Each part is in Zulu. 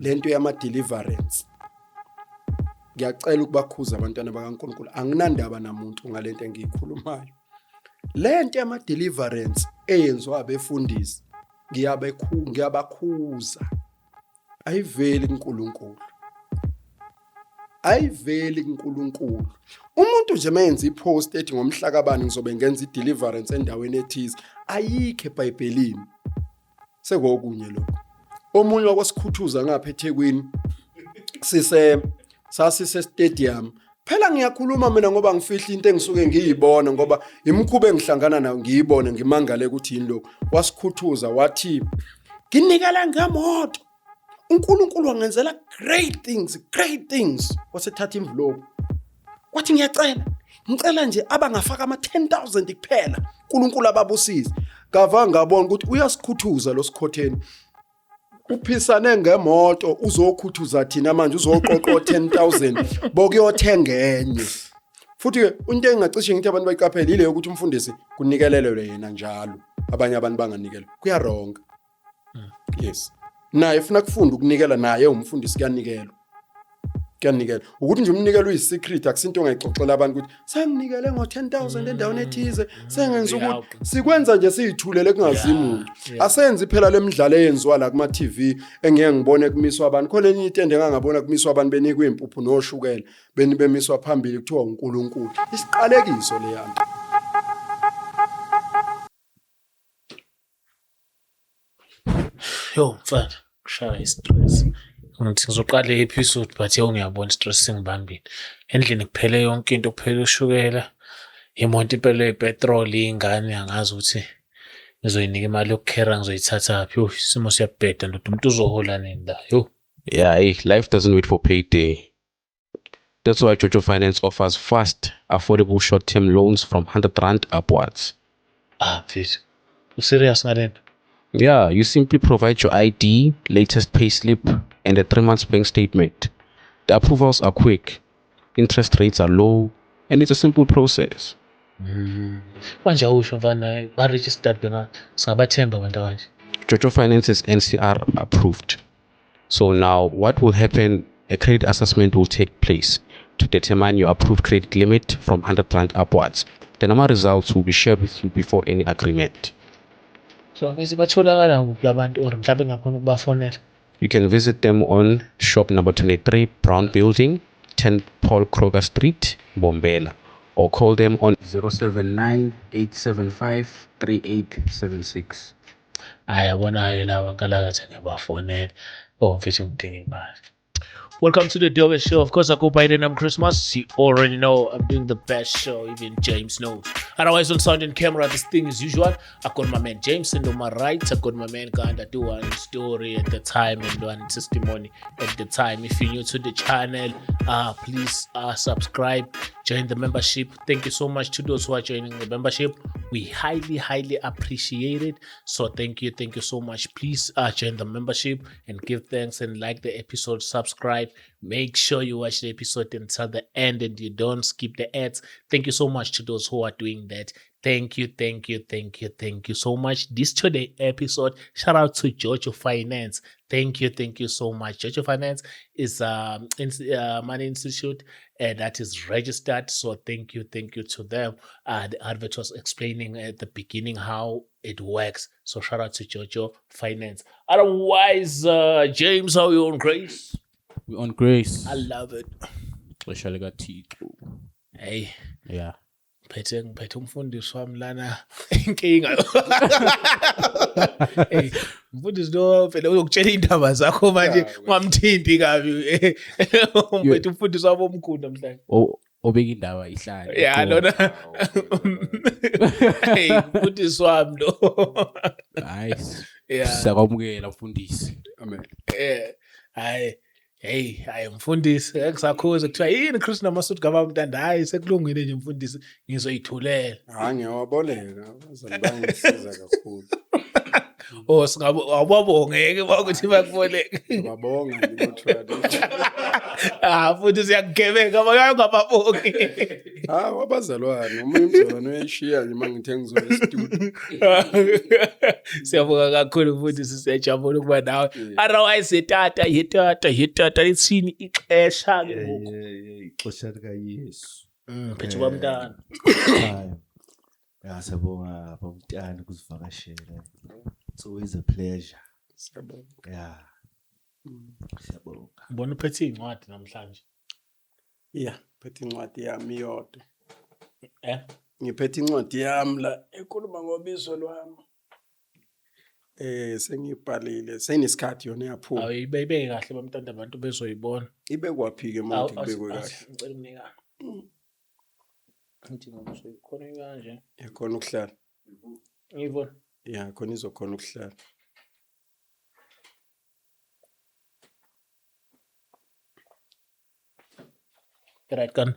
lento yama deliverance ngiyacela ukubakhuza abantwana bakaNkulunkulu anginandaba namuntu ngalento engiyikhulumayo lento yama deliverance eyenziwa abefundisi ngiyabakhuza ayiveli kuNkulunkulu umuntu nje mayenza ipost ethi ngomhla kabani ngizobe ngenza ideliverance endaweni ethize ayikho eBhayibhelini sekuokunye lokho omunye wakwasikhuthuza ngapha eThekwini sasise stadium phela ngiyakhuluma mina ngoba ngifihla into engisuke ngiyibona ngoba imikhuba engihlangana nayo ngiyibone ngimangale ukuthi yini lokho wasikhuthuza wathi nginikela ngemoto uNkulunkulu wangenzela great things wasethatha envelope wathi ngicela nje abangafaka ama 10,000 kuphela uNkulunkulu ababusise ngava ngabona ukuthi uyasikhuthuza lo sikhotheni uphisane ngemoto uzokhuthuza thina manje uzoqoqa 10,000 bokuyothenga enye futhi into engacishe ngithi abantu bayiqaphela ile ukuthi umfundisi kunikelelwe yena njalo abanye abantu banganikela kuyaronga yes naye ufuna kufunda ukunikela naye umfundisi kuyanikela ukuthi nje umnikelo uyisecret akusinto ongayixoxela abantu ukuthi sanginikele ngo 10,000 endaweni ethize sengenza ukuthi sikwenza nje siyithulele kungazi umuntu asenzi phela lemidlalo eyenziwa la kuma TV engeke ngibone kumiswa abantu khona enye into engangabona kumiswa abantu benikwe impuphu noshukela bemiswa phambili kuthiwa uNkulunkulu isiqalekiso leyanto yo mfana kushaya stress ngithi ngizoqala episode but ngiyabona stress singibambile endlini kuphele yonke into kuphele ushukela imoto impela yepetrol ingane angazi ukuthi ngizoyinika imali yokukhera ngizoyithatha phi isimo siyabheda ndoda umuntu uzohola nini la yo yeah life doesn't wait for payday. That's why Jojo Finance offers fast affordable short-term loans from 100 rand upwards. Mfethu userious ngalento? Yeah, you simply provide your ID, latest payslip, and a 3-month bank statement. The approvals are quick, interest rates are low, and it's a simple process. Manje awusho mfana ba-registered bena singabathemba abantu kanje. Jojo Finance is NCR approved. So now what will happen, a credit assessment will take place to determine your approved credit limit from 100 rand upwards. The number results will be shared with you before any agreement. So mase batholakala kuphi abantu or mhlawumbe ngakhona ukubafonela? You can visit them on shop number 23 Brown Building, 10 Paul Kroger Street, Bombela, or call them on 079-875-3876. Ayabona lawa kalakathi ngiyabafonela. Mfethu ngidinga imali. Welcome to the Dover Show. Of course, I go by the name Christmas. You already know I'm doing the best show. Even James knows. Otherwise, on sound and camera, this thing is usual. I got my man James, and on my right, I got my man Ganda do one story at the time and one testimony at the time. If you're new to the channel, please subscribe, join the membership. Thank you so much to those who are joining the membership. We highly appreciate it. So thank you so much. Please join the membership and give thanks and like the episode, subscribe. Make sure you watch the episode until the end and you don't skip the ads. Thank you so much to those who are doing that. Thank you so much. This today episode, shout out to Jojo Finance. Thank you so much. Jojo Finance is money institute that is registered. So thank you to them. The advert was explaining at the beginning how it works. So shout out to Jojo Finance. Otherwise, James, how are you on Grace? We're on Grace. I love it. Especially got Tito. Hey. Yeah. Phethe umfundisi wami lana inkinga. Hey, umfundisi lo phela uyokutshela indaba zakho manje ngamthinti kabi. Phethe umfundisi wabo omkhulu namhlanje. Obeka indaba ihlale. Yeah, lona. Hey, umfundisi wami lo. Nice. Yeah. Siyakwamukela mfundisi. amen Hayi mfundisi ngisakhuza kuthiwa yini Chris naMasudi gaba mntanda hayi sekulungile nje mfundisi ngizoyithulela ngiyawaboleka bazali bangisiza kakhulu Oh singabe awubabongeke ukuthi bakuboleke. Ngiyabonga ngimothwala. Futhi siyakugebeka abangababongi. Wabazalwane omunye umzalwane uyayishiya nje mangithe ngizoya e-studio. Siyabonga kakhulu futhi sisejabula ukuba nawe. Otherwise yitata lithini ixesha ke ngoku. Ixesha likaYesu. Phethu kwamntana. Hayi. Siyabonga bamntana ukuzivakashela. It's always a pleasure. Siyabonga. Yeah. Siyabonga. Ubona uphethe incwadi namhlanje. Yeah, phethe incwadi yami iyodwa. Ngiphethe incwadi yami la ekhuluma ngobizo lwami. Sengibhalile, senesikhathi yona yaphuma. Awuyibeke kahle bamntanda abantu bezoyibona. Ibekwapi ke manje ibekwe kahle. Ngicela umnika. Ngithi ngokusoyikhona kanje. Yakhona ukuhlala. Ngiyibona. Yeah, khona izokhona ukuhlala. Right gun.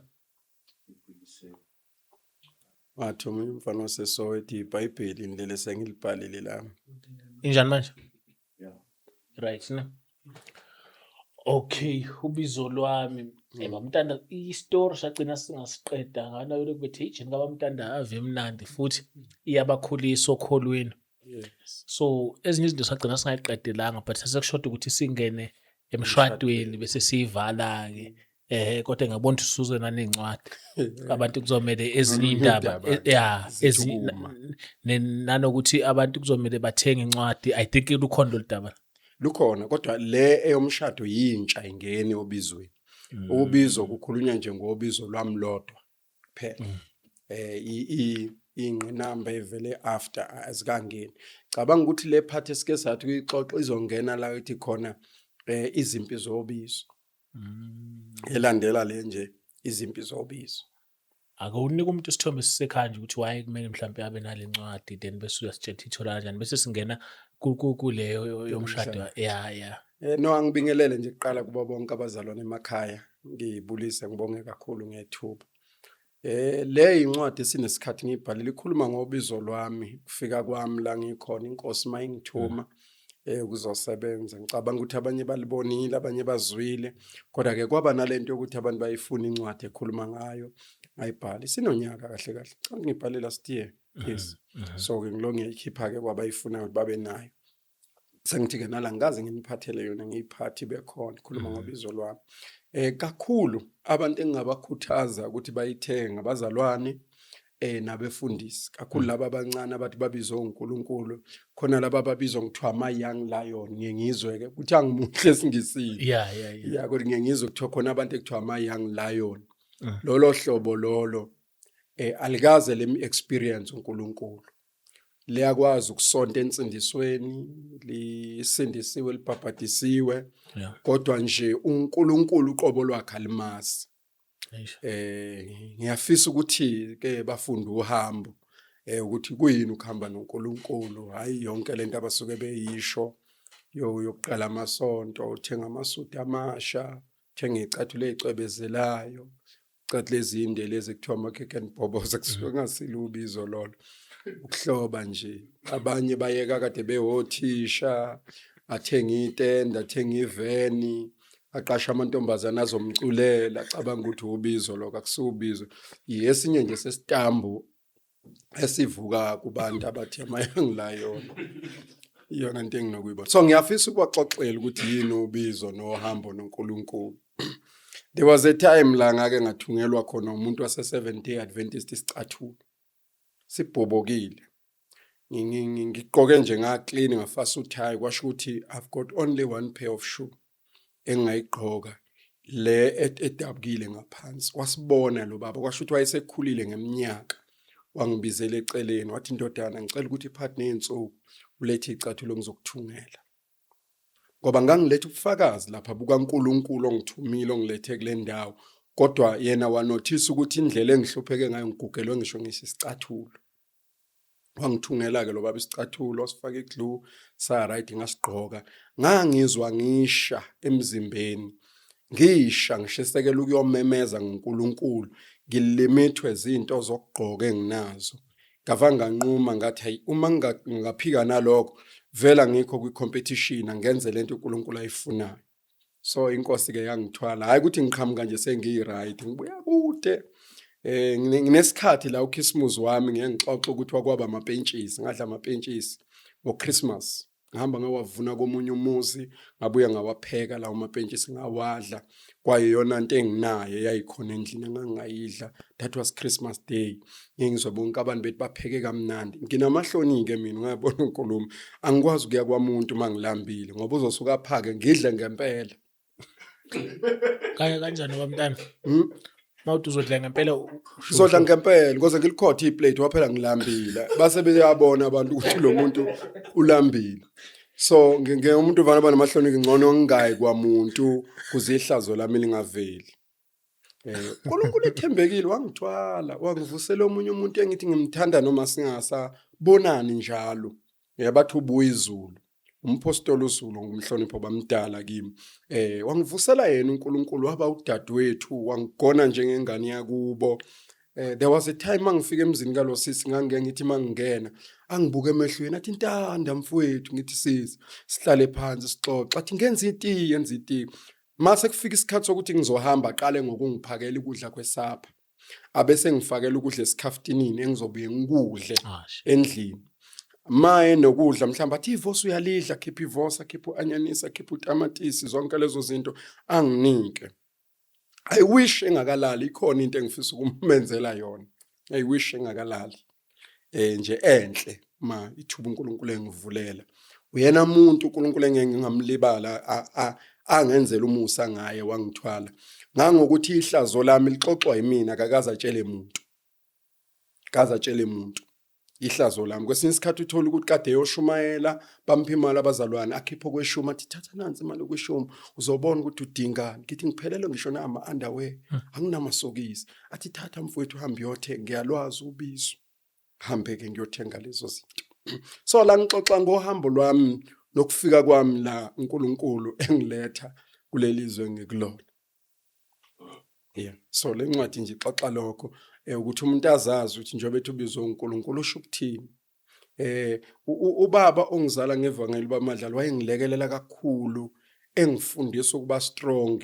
Wathi omunye umfana waseSoweto iBhayibheli indlela sengilibhalile lami. Injani manje? Right na. Okay, ubizo lwami. Bamntanda i-story sagcina singasiqeda ngana lokho bethi ijini kabamntanda ave emnandi futhi iyabakhulisa okholweni. Yes. So ezinye izinto sagcina singayiqedelanga but sesekushoda ukuthi singene emshwadweni bese siyivala ke. Kodwa ngabona ukuthi suze nanencwadi. Abantu kuzomela ezinye indaba nanokuthi abantu kuzomela bathenga incwadi. I think lukhondo lidaba. Lukhona kodwa le eyomshado yintsha ingene obizweni. Ubizo kukhulunywa nje ngobizo lwami lodwa phela. Ingqinamba evele after azikangeni. Cabanga ukuthi le part esike sathi kuyixoxa izongena la ethi khona izimpi zobizo. Elandela le nje izimpi zobizo. Akunika umuntu isithombe sisekhanje ukuthi waye kumele mhlawumbe abe nalencwadi then bese uyasitshela ithola kanjani bese singena kuleyo yomshado. No, angibingelele nje kuqala kuba bonke abazalwane emakhaya. Ngibulise ngibonge kakhulu ngethuba. Le incwadi esinesikhathi ngibhalile ikhuluma ngobizo lwami kufika kwami la ngikhona inkosi mayingithuma ukuzosebenza. Ngicabanga ukuthi abanye balibonile abanye bazwile kodwa ke kwaba nalento ukuthi abantu bayifuna incwadi ekhuluma ngayo ngayibhala isinonyaka kahle kahle. Cha ngibhalile last year. Yes. So ke ngilo ngiyikhipha ke kwabayifuna ukuthi babe nayo. Sengithi ke nala ngaze nginiphathele yona ngiyiphathi bekhona ikhuluma ngobizo lwami. Kakhulu abantu engabakhuthaza ukuthi bayithenga abazalwane nabefundisi kakhulu laba abancane abathi babizwe uNkulunkulu khona laba babizwa ngithiwa ama young lion ngiyengizwe ke kuthi angimuhle singisini. Yeah kodwa ngiyengizwe kuthiwa khona abantu ekuthiwa ama young lion. Lolo hlobo lolo alikaze lemi experience uNkulunkulu. Liyakwazi ukusonta ensindisweni lisindisiwe libhabhadisiwe kodwa nje uNkulunkulu uqobo lwakhe alimazi. Ngiyafisa ukuthi ke bafunda uhambo ukuthi kuyini ukuhamba noNkulunkulu hayi yonke lento abasuke beyisho yokuqala amasonto uthenga amasuti amasha uthenga icathulo ezicwebezelayo icathulo ezinde lezi kuthiwa amakhekhe and kusuke ngasilo ubizo lolo. Ukuhloba nje abanye bayeka kade behothisha athenga itenda athenga iveni aqasha amantombazana azomculela acabanga ukuthi ubizo lokho akusubizo yesinye nje sesitambu esivuka kubantu abathi ama-young lion iyona into enginokuyibona. So ngiyafisa ukubaxoxela ukuthi yini ubizo nohambo noNkulunkulu. There was a time la ngake ngathungelwa khona umuntu wase-Seventh Day Adventist isicathulo sibhobokile. Ngiqoke nje ngaclean ngafasa uthayi kwasho ukuthi I've got only one pair of shoe engayiqhoka le edabukile ngaphansi. Wasibona lo baba kwasho ukuthi wayesekhulile ngeminyaka wangibizela eceleni wathi indodana ngicela ukuthi iphathi neinsuku ulethe icathulo ngizokuthungela. Ngoba ngangilethe ubufakazi lapha bukaNkulunkulu ongithumile ongilethe kule ndawo kodwa yena wanothisa ukuthi indlela engihlupheke ngayo ngigugelwe ngisho ngisicathulo. Wangithungela ke lo baba isicathulo wasifaka iglue sa right ngasigqoka ngangizwa ngisha emzimbeni ngisha ngishisekela ukuyomemeza ngoNkulunkulu ngilimithwe izinto zokugqoka enginazo ngavanga nquma ngathi hey uma ngingaphika nalokho vela ngikho kwi-competition angenze lento uNkulunkulu ayifunayo. So inkosi ke yangithwala, hayi ukuthi ngiqhamuka nje sengiyi-right, ngibuya kude. Nginesikhathi la ukhisimusi wami ngiyengixoxa ukuthi wakwaba amapentshisi, ngadla amapentshisi ngoChristmas. Ngihamba ngawavuna komunye umuzi, ngabuya ngawapheka lawo mapentshisi ngawadla. Kwayiyona nto enginayo yayikhona endlini engangayidla. That was Christmas Day. Ngizwa bonke abantu bethi bapheke kamnandi. Nginamahloni ke mina ngayibona uNkulunkulu. Angikwazi ukuya kwamuntu mangilambile ngoba uzosuka phake ngidle ngempela. Kaya kanjani kwamntana? Mawuthi uzodla ngempela Sizodla ngempela ngoze ngilikhothe iplate waphela ngilambile. Base beyabona abantu ukuthi lo muntu ulambile. So umuntu uvana banamahloni ngcono ngingayi kwamuntu kuze ihlazo lami lingaveli. uNkulunkulu ethembekile wangithwala, wangivusela omunye umuntu engithi ngimthanda noma singasabonani njalo. Yabathi ubuya izulu. Umpostoli uZulu ngumhlonipho bamdala kimi. Wangivusela yena uNkulunkulu waba udadewethu, wangigona njengengane yakubo. There was a time mangifika emzini kaLosisi ngangeke ngithi mangingena angibuke emehlweni athi Ntanda mfowethu, ngithi sisi sihlale phansi sixoxe, athi ngenza itiye. Mase kufika isikhathi sokuthi ngizohamba aqale ngokungiphakela ukudla kwesapha, abese ngifakela ukudla esikhaftinini engizobuye ngikudle endlini. Maye nokudla mhlamba athi ivosi uyalidla, khipha ivosi, khipha uanyanisa, khipha utamatisi, zonke lezo zinto anginike. I wish engakalali ikhona into engifisa ukumenzela yona. I wish engakalali. Nje enhle ma ithuba uNkulunkulu engivulela. Uyena umuntu uNkulunkulu engingamlibala angenzela umusa ngaye wangithwala. Ngangokuthi ihlazo lami lixoxwa yimina akakaza atshele umuntu. Kaza atshele umuntu. Ihlazo lami kwesinye isikhathi uthola ukuthi kade yoshumayela bampha imali abazalwane akhipho kweshuma athi thatha nansi imali kweshuma uzobona ukuthi udingani. Ngithi ngiphelele ngisho nama underwear anginamasokisi. Athi thatha mfowethu uhambe uyothenga, ngiyalwazi ubizo. Hambe ke ngiyothenga lezo zinto. So la ngixoxa ngohambo lwami nokufika kwami la uNkulunkulu engiletha kulelizwe ngikulona. So le ncwadi nje ixoxa lokho ukuthi umuntu azazi ukuthi njengoba ethi ubizwe uNkulunkulu usho ukuthini. Ubaba ongizala ngevangeli bamadlalo wayengilekelela kakhulu, engifundisa ukuba strong.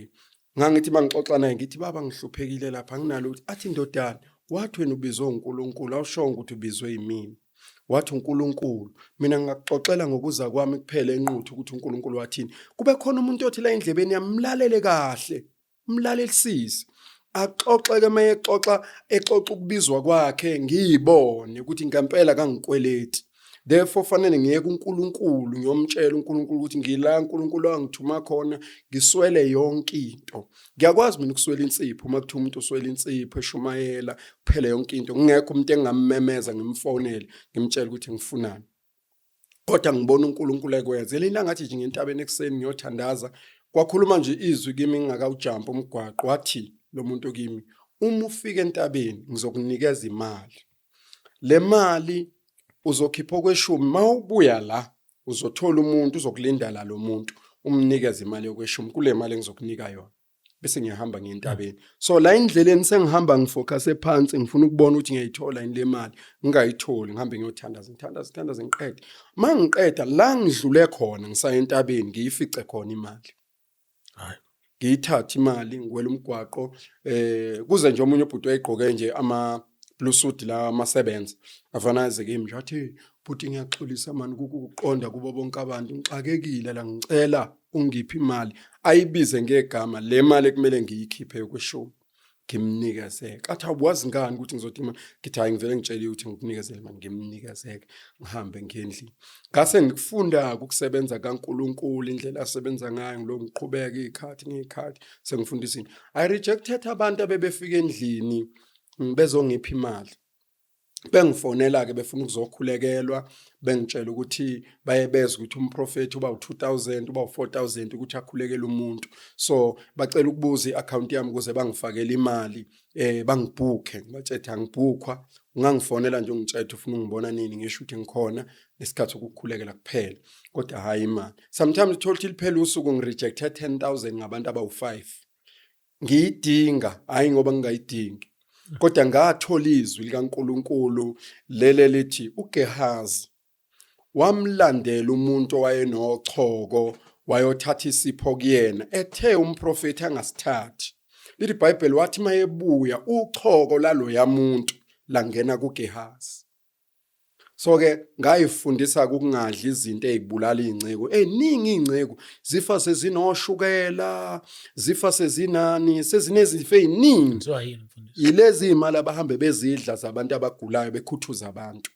Ngangithi mangixoxa naye ngithi baba ngihluphekile lapha nginalo ukuthi athi ndodana wathi wena ubizwe uNkulunkulu awushongo ukuthi ubizwe yimini. Wathi uNkulunkulu mina ngakuxoxela ngokuza kwami kuphela enquthu ukuthi uNkulunkulu wathini. Kube khona umuntu othi la endlebeni yamlalele kahle, umlalelisise. Axoxe maye exoxa ukubizwa kwakhe ngiyibone ukuthi ngempela kangikweleti. Therefore fanele ngiye kuNkulunkulu ngiyomtshela uNkulunkulu ukuthi ngila uNkulunkulu wangithuma khona ngiswele yonke into. Ngiyakwazi mina ukuswela insipho uma kuthi umuntu uswela insipho eshumayela kuphela yonke into. Ngekho umuntu engammemeza ngimfonele ngimtshela ukuthi ngifunani. Kodwa ngibona uNkulunkulu ekwenza. Elina ngathi nje ngentabeni ekseni ngiyothandaza kwakhuluma nje izwi kimi ngingakawujumpa umgwaqo wathi lo muntu kimi uma ufika entabeni ngizokunikeza imali. Le mali uzokhipha kweshumi mawubuya la uzothola umuntu uzokulinda la lo muntu umnikeze imali yokweshumi kule mali engizokunika yona bese ngiyahamba ngentabeni. So la indleleni sengihamba ngifocus ephansi ngifuna ukubona ukuthi ngiyayithola ile mali ngingayitholi ngihambe ngiyothandaza ngiqede. Mangiqeda la ngidlule khona ngisaya entabeni ngiyifice khona imali. Hayi. Ngiyithatha imali ngiwela umgwaqo kuze nje omunye ubhuti wayegqoke nje blue suit la amasebenza avanaze kimi nje athi bhuti ngiyaxolisa mani ukuqonda kubo bonke abantu ngixakekile la ngicela ungiphi imali ayibize ngegama le mali ekumele ngiyikhiphe yokweshumi ngimnikezeke. Athi awuwazi ngani ukuthi ngizothi imali ngithi hayi ngivele ngitshela ukuthi ngikunikezele manje ngimnikezeke ngihambe ngendlini. Ngase ngikufunda ukusebenza kaNkulunkulu indlela asebenza ngayo ngilo ngiqhubeka ikhathi sengifundisini. I rejected abantu abebefika endlini bezongipha imali. Bengifonela ke befuna ukuzokhulekelwa bengitshela ukuthi bayebeza ukuthi umprofeti uba u2000 uba u4000 ukuthi akhulekele umuntu. So bacela ukubuza iaccount yami ukuze bangifakele imali bangibhuke bathethe angibhukhwa ungangifonela nje ungitshela ufuna ungibona nini ngisho ukuthi ngikhona nesikhathi ukukhulekela kuphela kodwa hayi imali. Sometimes uthola liphela usuku ngirejected 10000 ngabantu abawu5 ngiyidinga hayi ngoba ngingayidingi. Kodwa ngathola izwi likaNkulunkulu lele lithi uGehazi wamlandela umuntu wayenochoko wayothatha isipho kuyena ethe umprofeti angasithathi. Lithi iBhayibheli wathi mayebuya uchoko laloya muntu langena kuGehazi. So ke ngayifundisa ukungadli izinto ezibulala inceko. Eningi inceko zifa sezinoshukela, zifa sezinani, sezinezifo eziningi. Kuthiwa yini mfundisi? Yilezi imali abahambe bezidla zabantu abagulayo bekhuthuza abantu.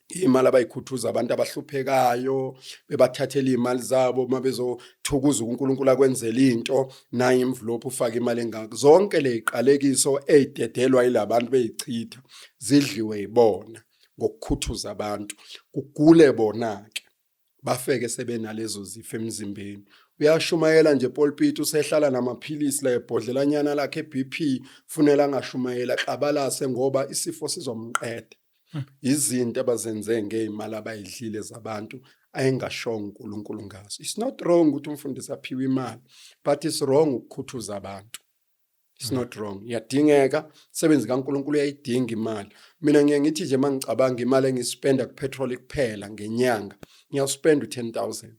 Imali abayikhuthuza abantu abahluphekayo, bebathathela imali zabo mabezothukuza uNkulunkulu akwenzela into, nayi envelope ufaka imali engaka. Zonke leziqalekiso ezidedelwa yilabantu beyichitha zidliwe ibona ngokukhuthuza abantu. Kugule bona ke. Bafeke sebenalezo zifo emzimbeni. Uyashumayela nje pulpit usehlala namaphilisi la ebhodlelanyana lakhe BP, funela angashumayela xabalase ngoba isifo sizomqeda. Izinto abazenze ngeimali abayidlile zabantu ayengashongo uNkulunkulu ngaso. It's not wrong ukuthi umfundisi aphiwe imali, but it's wrong ukukhuthuza abantu. It's not wrong. Yadingeka, sebenzi kaNkulunkulu uyayidinga imali. Mina ngithi nje mangicabanga imali engispenda kupetrol kuphela ngenyanga, ngiyaspenda u10,000.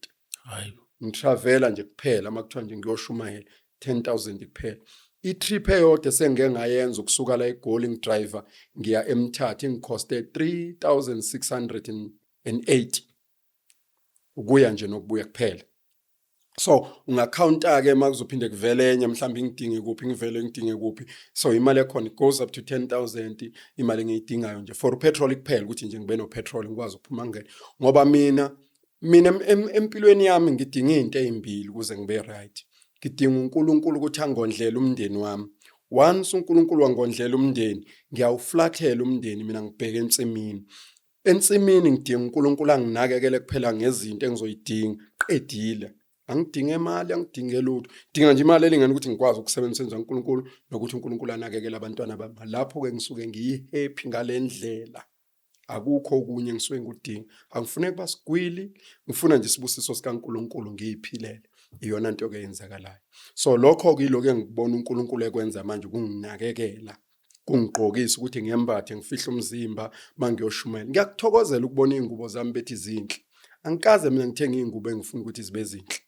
Hayi. Ngitravela nje kuphela makuthiwa nje ngiyoshumayela 10,000 kuphela. I-trip eyodwa sengeke ngayenza ukusuka la eGoli ngidriver ngiya eMthatha ingikhoste 3,680 ukuya nje nokubuya kuphela. So ungacounta ke makuzophinde kuvele enye mhlawumbe ngidinge kuphi ngivele ngidinge kuphi. So imali ekhona it goes up to 10,000 imali engiyidingayo nje for petrol kuphela ukuthi nje ngibe no petrol ngikwazi ukuphuma ngene. Ngoba mina empilweni yami ngidinga izinto ezimbili ukuze ngibe right. Ngidinga uNkulunkulu ukuthi angondlela umndeni wami. Once uNkulunkulu wangondlela umndeni, ngiyawuflathela umndeni mina ngibheke ensimini. Ensimini ngidinga uNkulunkulu anginakekele kuphela ngezinto engizoyidinga. Qedile. Angidinge imali, angidinge lutho. Dinga nje imali elingana ukuthi ngikwazi ukusebenzisa uNkulunkulu nokuthi uNkulunkulu anakekele abantwana bami. Lapho ke ngisuke ngiyihappy ngalendlela. Akukho okunye ngisuke ngikudinga. Angifune kuba sigwili, ngifuna nje isibusiso sikaNkulunkulu ngiyiphilele. Iyona into ke yenzakalayo. So lokho kuyiloko engikubona uNkulunkulu ekwenza manje ukunginakekela. Kungigqokisa ukuthi ngiyembathe ngifihla umzimba mangiyoshumayela. Ngiyakuthokozela ukubona izingubo zami bethi zinhle. Angikaze mina ngithenga izingubo engifuna ukuthi zibe zinhle.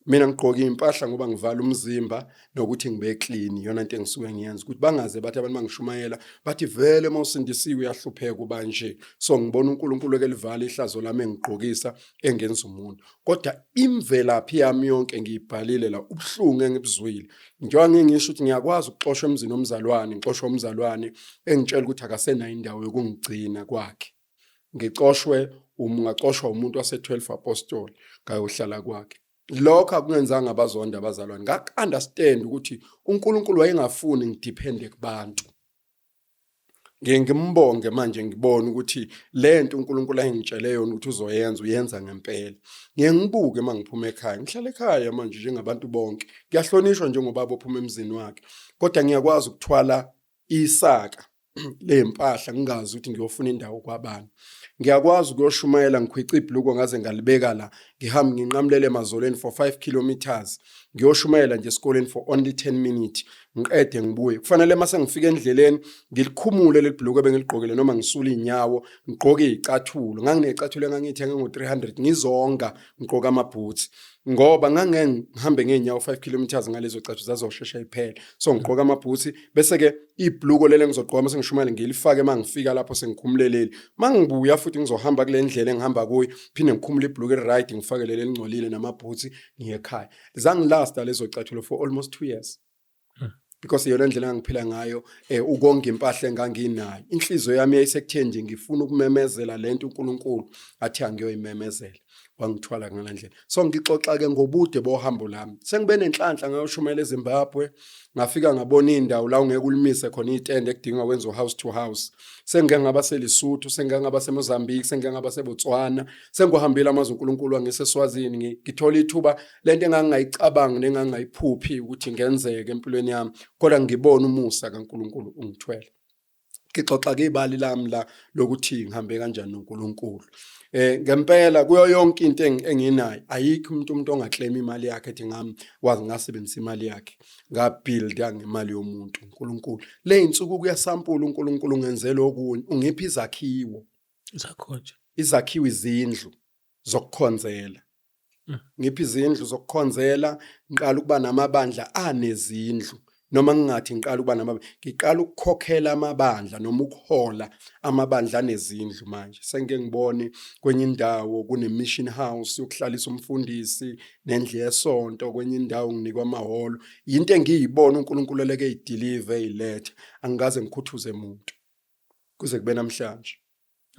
Mina ngigqoka impahla ngoba ngivala umzimba nokuthi ngibe clean. Iyona into engisuke ngiyenza ukuthi bangaze bathi abantu bangishumayela bathi vele mawusindisiwe uyahlupheka uba nje. So ngibona uNkulunkulu ekelivala ihlazo lami engigqokisa engenza umuntu. Kodwa imvelaphi yami yonke ngiyibhalile la ubuhlungu engibuzwile. Njengoba ngisho ukuthi ngiyakwazi ukuxoshwa emzini omzalwane, ngixoshwa umzalwane engitshela ukuthi akasenayo indawo yokungigcina kwakhe. Ngicoshwe ungacoshwa umuntu wase12 apostoli ngayohlala kwakhe. Lokho akungenzanga abazonda abazalwane. Ngak-understand ukuthi uNkulunkulu wayengafuni ngidepende kubantu. Ngimbonge manje ngibona ukuthi lento uNkulunkulu ayengitshele yona ukuthi uzoyenza uyenza ngempela. Ngibuke mangiphuma ekhaya. Ngihlala ekhaya manje njengabantu bonke. Ngiyahlonishwa njengobaba ophuma emzini wakhe. Kodwa ngiyakwazi ukuthwala isaka lempahla ngingazi ukuthi ngiyofuna indawo kwabani. Ngiyakwazi ukuyoshumayela ngikhwica ibhluko ngaze ngalibeka la. Ngihamba nginqamlele emazolweni for 5 kilometers. Ngiyoshumayela nje esikoleni for only 10 minutes. Ngiqede ngibuye. Kufanele mase ngifika endleleni ngilikhumule lebhluko ebengiligqokile noma ngisule inyawo, ngigqoke izicathulo. Nganginezicathulo engangithenge ngo300 ngizonga, ngigqoka amaboots. Ngoba ngihambe ngeenyawo 5 kilometers ngalezo cathulo zazoshesha iphela. So ngigqoka amaboots bese ke ibhluko lele ngizogqoka mase ngishumayela ngilifake mangifika lapho sengikhumuleleli. Mangibuya futhi ngizohamba kule ndlela engihamba kuyo, phinde ngikhumule ibhluko right ngifake leli elingcolile namaboots ngiye ekhaya. Zangilasta lezo cathulo for almost 2 years. Because yona indlela engiphila ngayo ukonga impahla enganginayo. Inhliziyo yami yayisekutheni nje ngifuna ukumemezela lento uNkulunkulu athi angiyoyimemezela. Wangithwala ngalendlela. So ngixoxa ke ngobude bohambo lami. Sengibe nenhlanhla ngayoshumayela eZimbabwe, ngafika ngabona indawo la ungeke ulimise khona itende ekudinga kwenza house to house. Sengike ngaba seLesotho, sengike ngaba seMozambique, sengike ngaba seBotswana, sengohambile amazwe uNkulunkulu wangeseSwazini ngithola ithuba lento engangingayicabanga nengangayiphuphi ukuthi ngenzeke empilweni yami, kodwa ngibona umusa kaNkulunkulu ungithwele. Ngixoxa ke ibali lami la lokuthi ngihambe kanjani noNkulunkulu. Ngempela kuyo yonke into enginayo ayikho umuntu ongaclaim imali yakhe ethi wazi ngasebenzisa imali yakhe ngabuilda ngemali yomuntu uNkulunkulu. Le insuku kuyasampula uNkulunkulu ngenzela okunye ungiphi izakhiwo zakho nje. izakhiwe izindlu zokukhonzela. Ngiphi izindlu zokukhonzela? Ngiqala ukuba namabandla anezindlu, noma ngingathi ngiqala ukuba ngiqala ukukhokhela amabandla noma ukuhola amabandla anezindlu. Manje sengike ngibone kwenye indawo kune-mission house yokuhlalisa umfundisi nendlu yesonto, kwenye indawo nginikwa amahholo. Yinto engiyibona uNkulunkulu eleke idilive eyilethe, angikaze ngikhuthuze umuntu kuze kube namhlanje.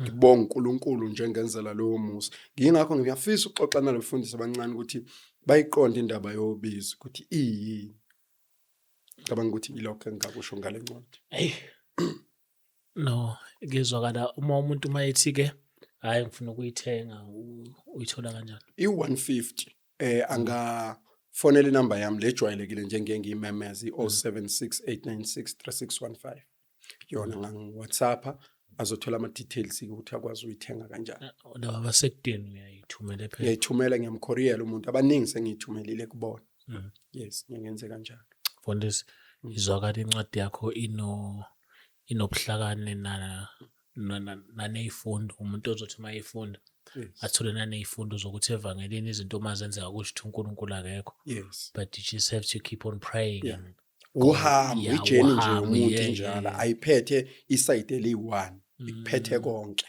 Ngibonga uNkulunkulu nje ngenzela lowo musa. Ngiyingakho ngiyafisa ukuxoxa nalabafundisi abancane ukuthi bayiqonde indaba yobizo ukuthi iyini. Ngicabanga ukuthi ilokho engakusho ngale ncwadi. Hey. No, ngizwakala uma umuntu mayethi-ke hayi ngifuna ukuyithenga uyithola kanjani? I-150 angafonela inamba yami lejwayelekile njenge ngiyimemeza i-0768963615. Yona ngangi-WhatsApp azothola ama-details ukuthi akwazi uyithenga kanjani. Laba basekudeni uyayithumela phela. Ngiyayithumela ngiyamkhoriyela umuntu abaningi sengiyithumelile kubona. Yes, ngiyenze kanjalo. Mfundisi, izwakala incwadi yakho inobuhlakani naneyifundo. Umuntu ozothi uma yifunda athole naneyifundo zokuthi evangelini izinto uma zenzeka kusho ukuthi uNkulunkulu akekho. Yes. But you just have to keep on praying. Yeah. And Uhambo ijeni nje uhambo, umuntu yeah, njalo yeah. ayiphethe isayide eli-1 ikuphethe konke.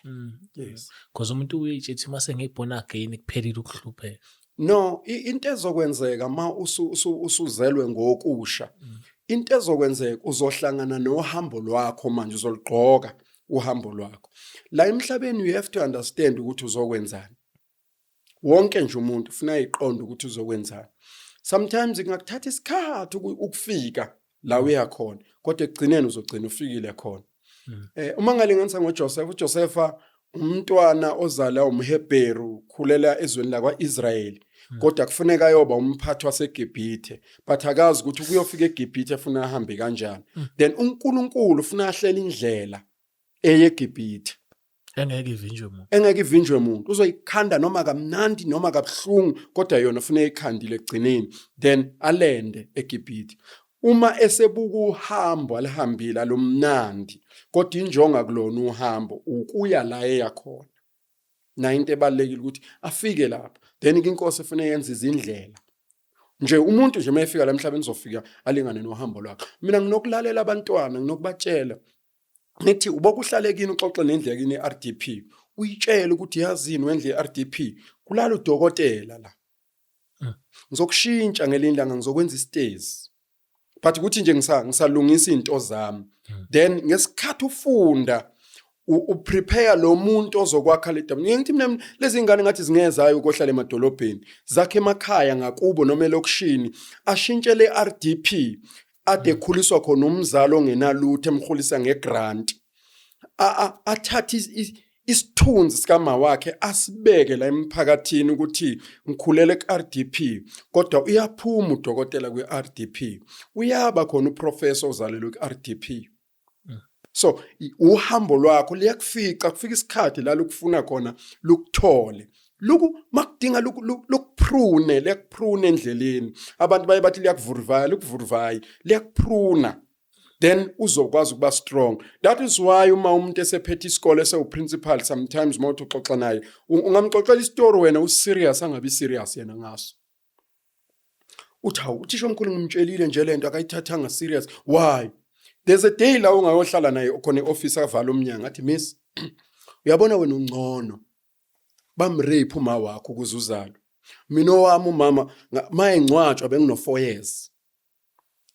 Yes. Because umuntu uyitshethi mase ngiyibona again kuphelile ukuhlupheka. No, into ezokwenzeka ma usuzelwe ngokusha. Into ezokwenzeka uzohlangana nohambo lwakho manje uzolugqoka uhambo lwakho. La emhlabeni you have to understand ukuthi uzokwenzani. Wonke nje umuntu ufuna iqonda ukuthi uzokwenzani. Sometimes ingakuthatha isikhathi ukufika la uya khona, kodwa ekugcineni uzogcina ufikile khona. Uma ngalinganisa ngoJoseph, uJosepha umntwana ozala umHebheru khulela ezweni lakwaIsrayeli. Kodwa kufuneka yoba umphathi waseGibhithe, but akazi ukuthi kuyofika eGibhithe efuna ahambe kanjani. Then uNkulunkulu ufuna ahlele indlela eyeGibhithe. Engeke ivinjwe umuntu. Uzoyikhanda noma kamnandi noma kabuhlungu, kodwa yona ufuna ikhandile ekugcineni. Then alende eGibhithe. Uma esebuka uhambo alihambile alomnandi, kodwa injonga kulona uhambo ukuya la eya khona. Na into ebalekile ukuthi afike lapha. Then inkosi efuna yenza izindlela. Nje umuntu nje mayefika la emhlabeni uzofika alingane nohambo lwakhe. Mina nginokulalela abantwana, nginokubatshela. Ngithi ubokuhlalekini uxoxe nendlela kini RDP. Uyitshela ukuthi yazini wendle iRDP. Kulala udokotela la. Ngizokushintsha ngelindanga ngizokwenza isitezi. But ukuthi nje ngisalungisa izinto zami. Then ngesikhathi ufunda uprepare lo muntu ozokwakha le damu. Ngithi mina lezi ngane ngathi zingezayo ukuhlala emadolobheni, zakhe emakhaya ngakubo noma elokushini, ashintshe le RDP ade khuliswa khona umzalo ongenalutho emkhulisa ngegrant. Athathe isithunzi sikama wakhe asibeke la emphakathini ukuthi ngikhulele kuRDP, kodwa uyaphuma udokotela kweRDP. Uyaba khona uprofessor ozalelwe kuRDP. So uhambo lwakho liyakufika kufika isikhathi la lokufuna khona lukuthole. Luku makudinga lukuprune, lekuprune endleleni. Abantu baye bathi liyakuvuruvaya, likuvuruvaya, liyakupruna. Then uzokwazi ukuba strong. That is why uma umuntu esephethe isikole esewuprincipal sometimes uma uxoxa naye, ungamxoxela istory wena userious angabi serious yena ngaso. Uthisha omkhulu ngimtshelile nje lento akayithathanga serious. Why? There's a day la ungayohlala naye khona eoffice avala umnyango athi miss uyabona wena ungcono bamrape uma wakho ukuzuzalo. Mina owami umama mayengcwatshwa bengino 4 years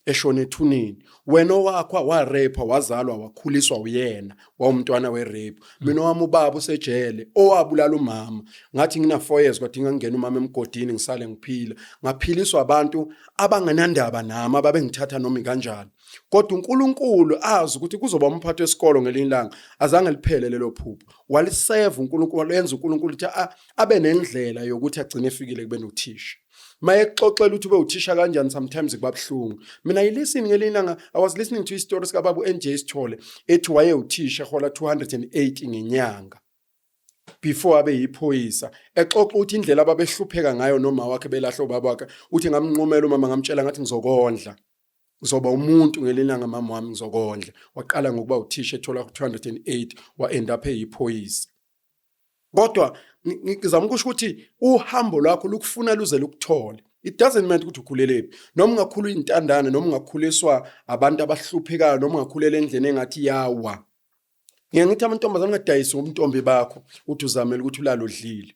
eshone ethuneni. Wena wakho warape wazalwa wakhuliswa uyena wawumntwana werape. Mina owami ubaba usejele owabulala umama. Ngathi ngina 4 years kodwa ngingena umama emgodini ngisale ngiphila. Ngaphiliswa abantu abangenandaba nami ababengithatha noma kanjani. Kodwa uNkulunkulu azi ukuthi kuzoba umphathi wesikolo ngelinlanga azange liphele lelo phupho. Walisave uNkulunkulu lenza uNkulunkulu ukuthi abe nendlela yokuthi agcine efikile kube nothisha. Mayexoxela ukuthi ube uthisha kanjani sometimes kubabhlungu. Mina yilisten ngelinanga I was listening to stories kaBaba uNJ Sithole ethi waye uthisha hola 280 ngenyanga. Before abe yiphoyisa exoxa ukuthi indlela ababehlupheka ngayo noma wakhe belahlo baba wakhe uthi ngamnqumela umama ngamtshela ngathi ngizokondla. Uzoba umuntu ngelinanga mama wami ngizokondla. Waqala ngokuba uthisha ethola 208 wa end up eyiphoyisa. Kodwa ngizama ukusho ukuthi uhambo lwakho lukufuna luze lukuthole. It doesn't matter ukuthi ukhulelephi. Noma ungakhulu intandane, noma ungakhuliswa abantu abahluphekayo, noma ungakhulela endleni engathi yawa. Ngiyangithi amantombazane ungadayisi ubuntombi bakho uthi uzamela ukuthi ulalo udlile.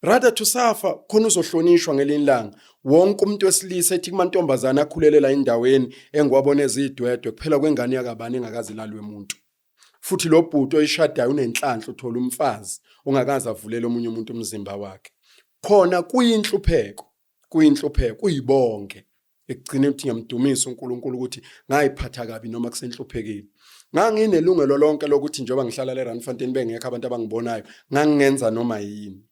Rather to suffer khona uzohlonishwa ngelinye ilanga. Wonke umuntu wesilisa ethi kumantombazane akhulelela endaweni engwabona ezidwedwe kuphela kwengane yakabani engakazi lalwe umuntu. Futhi lo bhuti oyishadayo unenhlanhla uthola umfazi ongakazi avulela omunye umuntu umzimba wakhe. Khona kuyinhlupheko, kuyibonke. Ekugcina ukuthi ngiyamdumisa uNkulunkulu ukuthi ngayiphatha kabi noma kusenhluphekeni. Nganginelungelo lonke lokuthi njengoba ngihlala le Randfontein bengekho abantu abangibonayo, ngangingenza noma yini.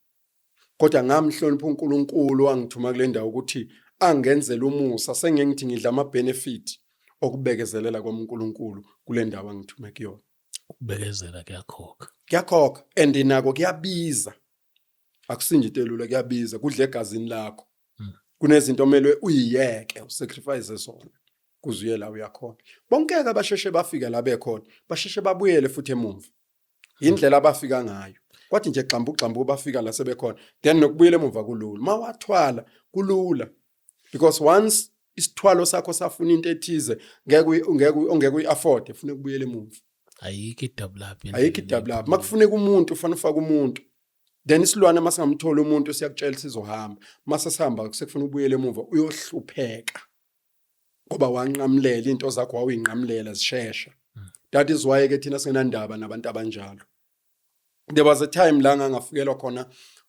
Kodwa ngamhlonipha uNkulunkulu wangithuma kule ndawo ukuthi angenzele umusa, sengithi ngidla ama benefit okubekezelela kwaNkulunkulu kule ndawo angithume kuyona. Ukubekezela kuyakhokha. Kuyakhokha and nako kuyabiza. Akusinjito elula kuyabiza kudla egazini lakho. Kunezinto omele uyiyeke usacrifice zona kuze uye la uyakhona. Bonke abasheshe bafika la bekhona basheshe babuyele futhi emuva. Indlela abafika ngayo. Kwathi nje xambu bafika la sebekhona then nokubuyela emuva kulula. Mawathwala kulula because once isithwalo sakho safuna into ethize ngeke uyi-afford ufune kubuyela emuva. Ayikho idouble up. Ayikho idouble up. Makufuneka umuntu ufana ufaka umuntu. Then isilwane masingamthola umuntu siyakutshela sizohamba. Mase sihamba sekufuna ubuyele emuva uyohlupheka. Ngoba wanqamlela into zakho wawuyinqamlela zishesha. That is why ke thina singenandaba nabantu abanjalo. There was a time la ngangafikelwa khona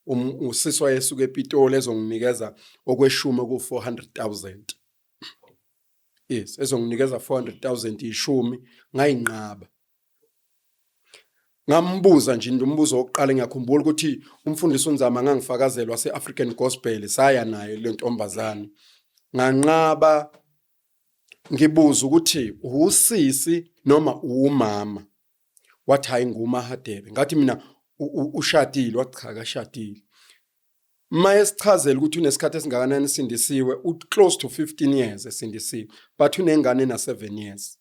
usisi wayesuka ePitoli ezonginikeza okweshumi ku400,000. Yes, ezonginikeza 400,000 ishumi ngayinqaba. Ngambuza nje umbuzo wokuqala ngiyakhumbula ukuthi umfundisi uNzama ngangifakazela wase-African Gospel saya naye le ntombazane. Nganqaba ngibuza ukuthi usisi noma umama. Wathi hayi nguMahadebe. Ngathi mina ushadile, wathi cha akashadile. Maye sichazela ukuthi unesikhathi esingakanani esindisiwe, close to 15 years esindisiwe, but unengane na 7 years.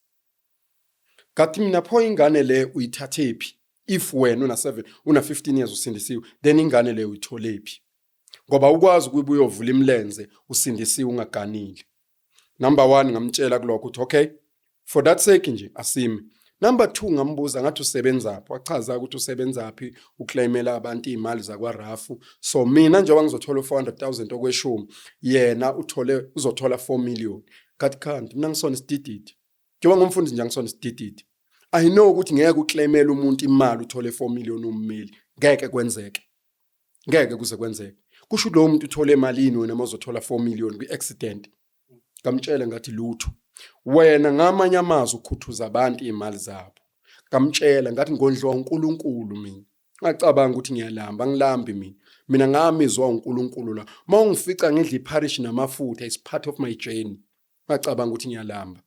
Ngathi mina pho ingane le uyithathephi? If wena una 15 years usindisiwe, then ingane le uyitholephi? Ngoba ukwazi ukuba uyovula imlenze usindisiwe ungaganile. Number 1 ngamtshela kuloko ukuthi okay, for that sake nje asime. Number 2 ngambuza ngathi usebenzaphi? Wachaza ukuthi usebenzaphi uclaimela abantu imali zakwaRafu. So mina njengoba ngizothola 400,000 okweshumi, yena uzothola 4 million. Ngathi kanti mina ngisona isidididi. Njengoba ngumfundisi nje ngisona isidididi. I know ukuthi ngeke uclaimela umuntu imali uthole 4 million ummeli. Ngeke kwenzeke. Ngeke kuze kwenzeke. Kusho lo muntu uthole emalini wena mawuzothola 4 million kwi-accident. Ngamtshela ngathi lutho. Wena ngamanye amazwi ukhuthuza abantu imali zabo. Ngamtshela ngathi ngondliwa uNkulunkulu mina. Ngacabanga ukuthi ngiyalamba, angilambi mina. Mina ngamizwa uNkulunkulu la. Mawungifica ngidla iparish namafutha, is part of my journey. Ngacabanga ukuthi ngiyalamba.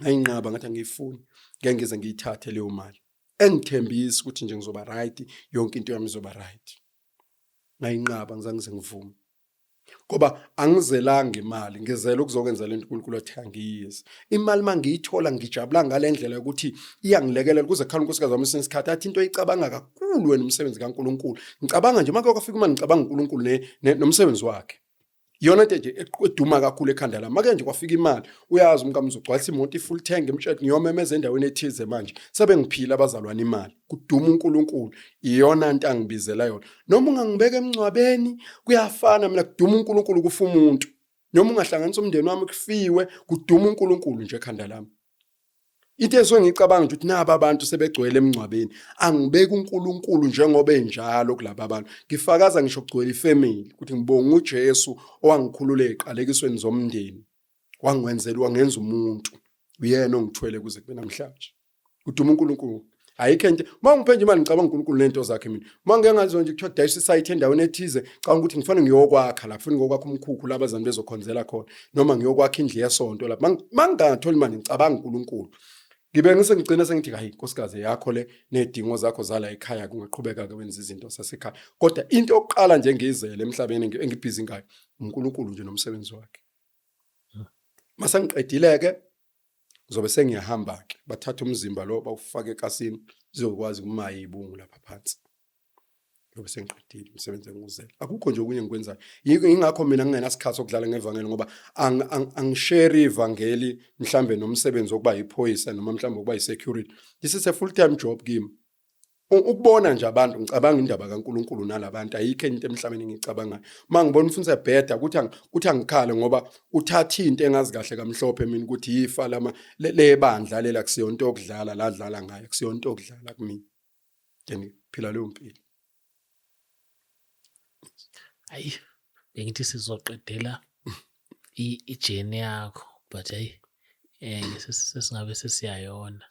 Ngayinqaba ngathi angiyifuni. Ngeke ngize ngiyithathe leyo mali. Engithembisa ukuthi nje ngizoba right, yonke into yami izoba right. Ngayinqaba ngizange ngivume. Ngoba angizelanga imali, ngizela ukuzokwenza lento uNkulunkulu athi angiyise. Imali mangiyithola ngijabula ngalendlela ukuthi iyangilekelela kuze khona unkosikazi wami senesikhathi athi into oyicabanga kakhulu wena umsebenzi kaNkulunkulu. Ngicabanga nje manje kwafika imali ngicabanga uNkulunkulu nomsebenzi wakhe. Yona into nje eduma kakhulu ekhanda lami. Make nje kwafika imali, uyazi umkami uzogcwalisa imoto ifull tank emshethe ngiyomemeza endaweni ethize manje. Sabe ngiphila abazalwane imali. Kuduma uNkulunkulu. Iyona into angibizela yona. Noma ungangibeka emncwabeni kuyafana mina kuduma uNkulunkulu kufa umuntu. Noma ungahlanganisa umndeni wami kufiwe kuduma uNkulunkulu nje ekhanda lami. Into esuke ngicabanga ukuthi naba abantu sebegcwele emncwabeni angibeka uNkulunkulu njengoba enjalo kulabo abantu. Ngifakaza ngisho kugcwele ifamily ukuthi ngibonga uJesu owangikhulula eqalekisweni zomndeni. Wangenza umuntu. Uyena ongithwele kuze kube namhlanje. Kuduma uNkulunkulu. Ayikho into mangiphe nje imali ngicabanga uNkulunkulu lento zakhe mina. Mangeke ngazo nje kuthiwa dayisa isite endaweni ethize, cabanga ukuthi ngifanele ngiyokwakha lapha, ngifuna ngokwakha umkhukhu labazana bezokhonzela khona noma ngiyokwakha indlu yesonto lapha. Mangingathola imali ngicabanga uNkulunkulu. Ngibe ngigcina sengithi hayi nkosikazi yakho le nedingo zakho zala ekhaya kungaqhubeka ke wenza izinto sasekhaya. Kodwa into yokuqala nje ngizele emhlabeni engibhizi ngayo uNkulunkulu nje nomsebenzi wakhe. Mase ngiqedile ke ngizobe sengiyahamba ke bathatha umzimba lo bawufake ekasini zizokwazi kuma yibungu lapha phansi. ngoba sengiqedile umsebenzi enguzela akukho nje okunye ngikwenzayo ingakho mina ngingenasikhathi sokudlala ngevangeli ngoba angishare ivangeli mhlambe nomsebenzi wokuba yiphoyisa noma mhlambe ukuba yisecurity. This is a full time job kimi. Ukubona nje abantu ngicabanga indaba kaNkuluNkulu nalabantu ayikho into emhlabeni ngicabangayo mangibona umfundisi bheda ukuthi angikhale ngoba uthatha into engazi kahle kamhlophe mina ukuthi yifa lama lebandla lela kusiyonto okudlala la dlala ngayo kusiyonto okudlala kimi then phila leyo mpilo. Hayi bengithi sizoqedela ijeni yakho but hey sesingabe sesiyayona.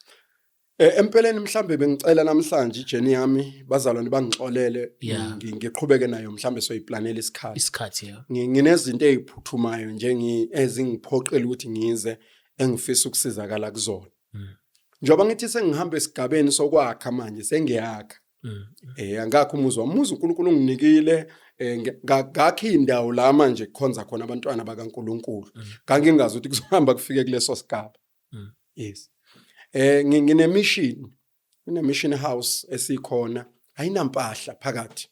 Empeleni mhlambe bengicela namhlanje ijeni yami bazalwane bangixolele Yeah. ngiqhubeke nayo mhlambe soyiplanela Isikhathi yeah. nginezinto eziphuthumayo ezingiphoqela ukuthi ngize engifisa ukusizakala kuzona. Njoba ngithi sengihambe esigabeni sokwakha manje sengiyakha. Angakho umuzi uNkulunkulu unginikile ngakho indawo la manje kukhonza khona abantwana bakaNkulunkulu. Ngangingazi ukuthi kuzohamba kufike kuleso sigaba. Yes. Ngine mission house esikhona ayinampahla phakathi.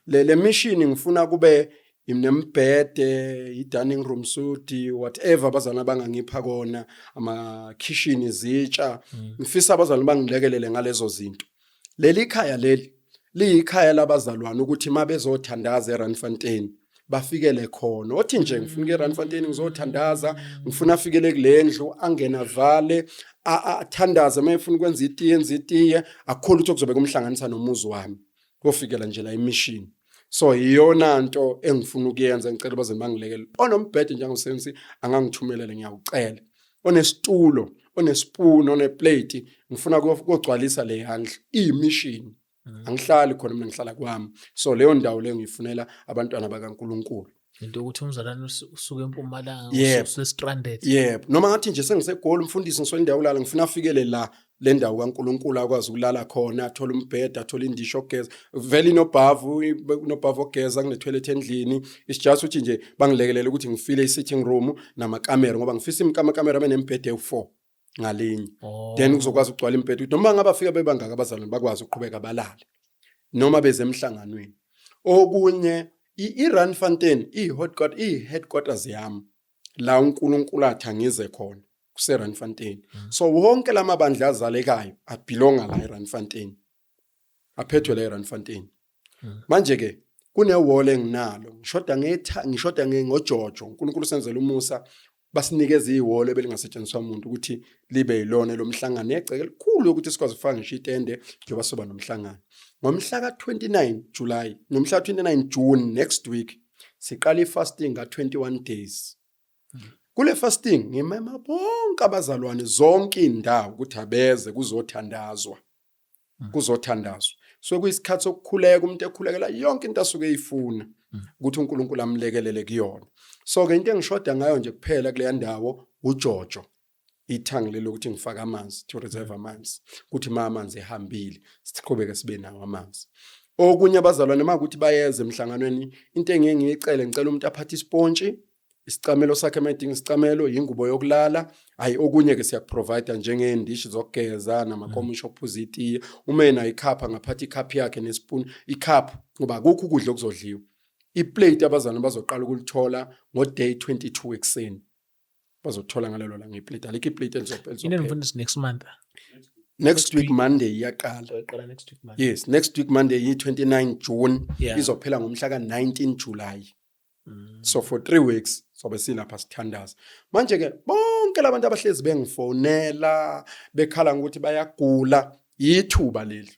Le mission ngifuna kube imnembhede, i-dining room suite, whatever abazalwane bangangipha kona, ama kitchen izitsha. Ngifisa abazalwane bangilekelele ngalezo zinto. Leli khaya liyikhaya labazalwane ukuthi mabezothandaza eRandfontein bafikele khona. Othi nje ngifuna eRandfontein ngizothandaza, ngifuna afikele kulendlu angena vale athandaza mayefuna ukwenza itiye akukho lutho kuzobe kumhlanganisa nomuzi wami. Kofikela nje la emission. So iyona nto engifuna ukuyenza ngicela abazalwane bangilekele. Onombhede njengomsebenzi angangithumelele ngiyawucela. Onesitulo, onespoon, oneplate ngifuna ukugcwalisa le handle imission. Angihlali khona mina ngihlala kwami. So leyo ndawo leyo ngiyifunela abantwana bakaNkuluNkulu. Into ukuthi umzalwane usuke eMpumalanga Yep. usestranded. Yebo, noma ngathi nje sengisegoli umfundisi ngisondawo ulala ngifuna afikele la le ndawo kaNkuluNkulu akwazi ukulala khona athola umbhede athola indisho ogeza vele nobhavu ogeza kunetoilet endlini isijasi ukuthi nje bangilekelele ukuthi ngifile i-sitting room namakamera ngoba ngifisa amakamera benembhede ewu4 ngalinye. Then kuzokwazi ukugcwala imbhede noma ngabafika bebangaka abazalwane bakwazi ukuqhubeka balale noma beze emhlanganweni. Okunye iRandfontein i-headquarters yami la uNkulunkulu athangize khona kuseRandfontein. So wonke lamabandla azalekayo abelonga la eRandfontein. Aphethwe la eRandfontein. Manje ke kunewall enginalo ngishoda ngoJojo uNkulunkulu senzele umusa basinikeza iwall ebelingasetshenziswa umuntu ukuthi libe yilona lomhlangano egceke likhulu ukuthi sikwazi ukufaka ngisho itende njengoba soba nomhlangano. Ngomhla ka29 July nomhla ka29 June next week siqala ifasting ka21 days. Kule fasting ngimema bonke abazalwane zonke indawo ukuthi abeze kuzothandazwa. So kuyisikhathi sokukhuleka umuntu ekhulekela yonke into asuke eyifuna ukuthi uNkulunkulu amlekelele kuyona. So ke into engishoda ngayo nje kuphela kule ndawo uJojo. Ithangi lelo ukuthi ngifaka amanzi to reserve amanzi ukuthi amanzi ehambile siqhubeke sibe nawo amanzi. Okunye abazalwane makuthi bayeze emhlanganweni into ngicela umuntu aphathe ispontshi isicamelo sakhe mayidinga isicamelo ingubo yokulala hayi okunye ke siyakuprovide njengendishi zokugeza namakomisho ophuza itiye uma ena ikhapha ngaphathi ikhaphi yakhe nespoon ikhapha ngoba akukho ukudla okuzodliwa. Iplate abazalwane bazoqala ukulithola ngoday 22 ekseni bazothola ngalelo la ngeplate alikho iplate elizophelwa. Inenimfundisi next month. Next week Monday iyaqala. Iqala next week Monday. Yes, next week Monday yi29 June Yeah. izophela ngomhla ka19 July. So for 3 weeks sobe silapha sithandaza. Manje ke bonke labantu abahlezi bengifonela bekhala ukuthi bayagula yithuba leli.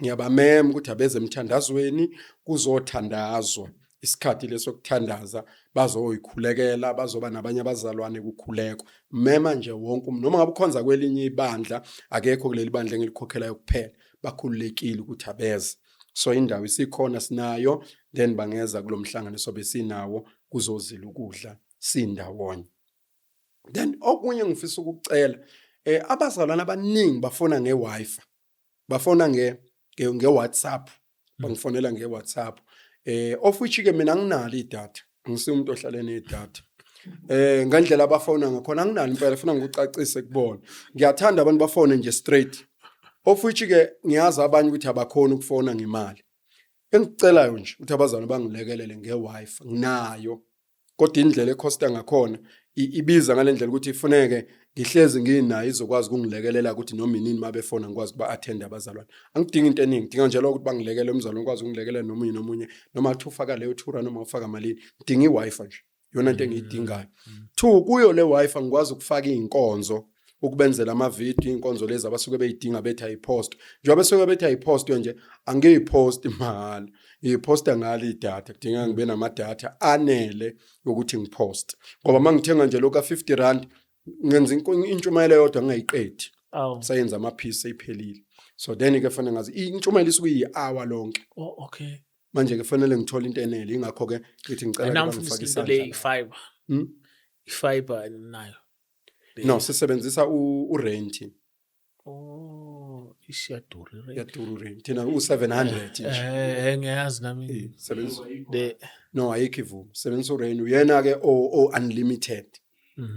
Ngiyabamema ukuthi abeze emthandazweni kuzothandazwa. Isikhathi lesokuthandaza bazoyikhulekela bazoba nabanye abazalwane kukhuleko. Mema nje wonke umuntu noma ngabe ukhonza kwelinye ibandla akekho kuleli bandla engilikhokhelayo kuphela bakhululekile ukuthi abeze. So indawo isikhona sinayo then bangeza kulomhlangano sobe sinawo kuzozila ukudla sindawonye. Then okunye ngifisa ukucela abazalwane abaningi bafona ngeWi-Fi. Bafona ngeWhatsApp. Bangifonela ngeWhatsApp. Of which ke mina nginalo idatha. Ngisumuntu ohlala nedatha. Ngandlela abafona ngakhona anginalo impela ufuna ngikucacise kubona. Ngiyathanda abantu bafone nje straight. Of which ke ngiyazi abanye ukuthi abakhona ukufona ngemali. engicelayo nje ukuthi abazali bangilekelele nge-Wi-Fi nginayo kodwa indlela ekhosta ngakhona ibiza ngalendlela ukuthi ifuneke ngihlezi nginayo izokwazi ukungilekelela ukuthi noma inini mabefona ngikwazi ukuba attend abazalwane angidingi into eningi ngidinga nje lokho ukuthi bangilekele umzalwane ngikwazi ukungilekelela nomunye noma athi ufaka leyo tour noma ufaka malini ngidinga i-Wi-Fi nje yona into engiyidingayo 2 kuyo le Wi-Fi ngikwazi ukufaka izinkonzo ukubenzela ama-video inkonzo lezi abasuke beyidinga bethi ayipost njengoba besuke bethi ayipost nje angiyipost mahhala iposta ngale idatha kudinga ngibe nama-data anele ukuthi ngipost ngoba mangithenga nje lokho ka-50 ngenza intshumayelo yodwa ngingayiqedi sayenza amaphisi seyiphelile so then ke fanele ngazi intshumayelo isuke iyi-hour lonke okay manje ke fanele ngithole into enele ingakho ke ngithi ngicela ngifake isandla i-fiber nayo no sisebenzisa urent ishiyadura yaduru rent thina u700 nje ngiyazi nami sebenzisa the no ayikho ivumo sebenzisa urent uyena ke o unlimited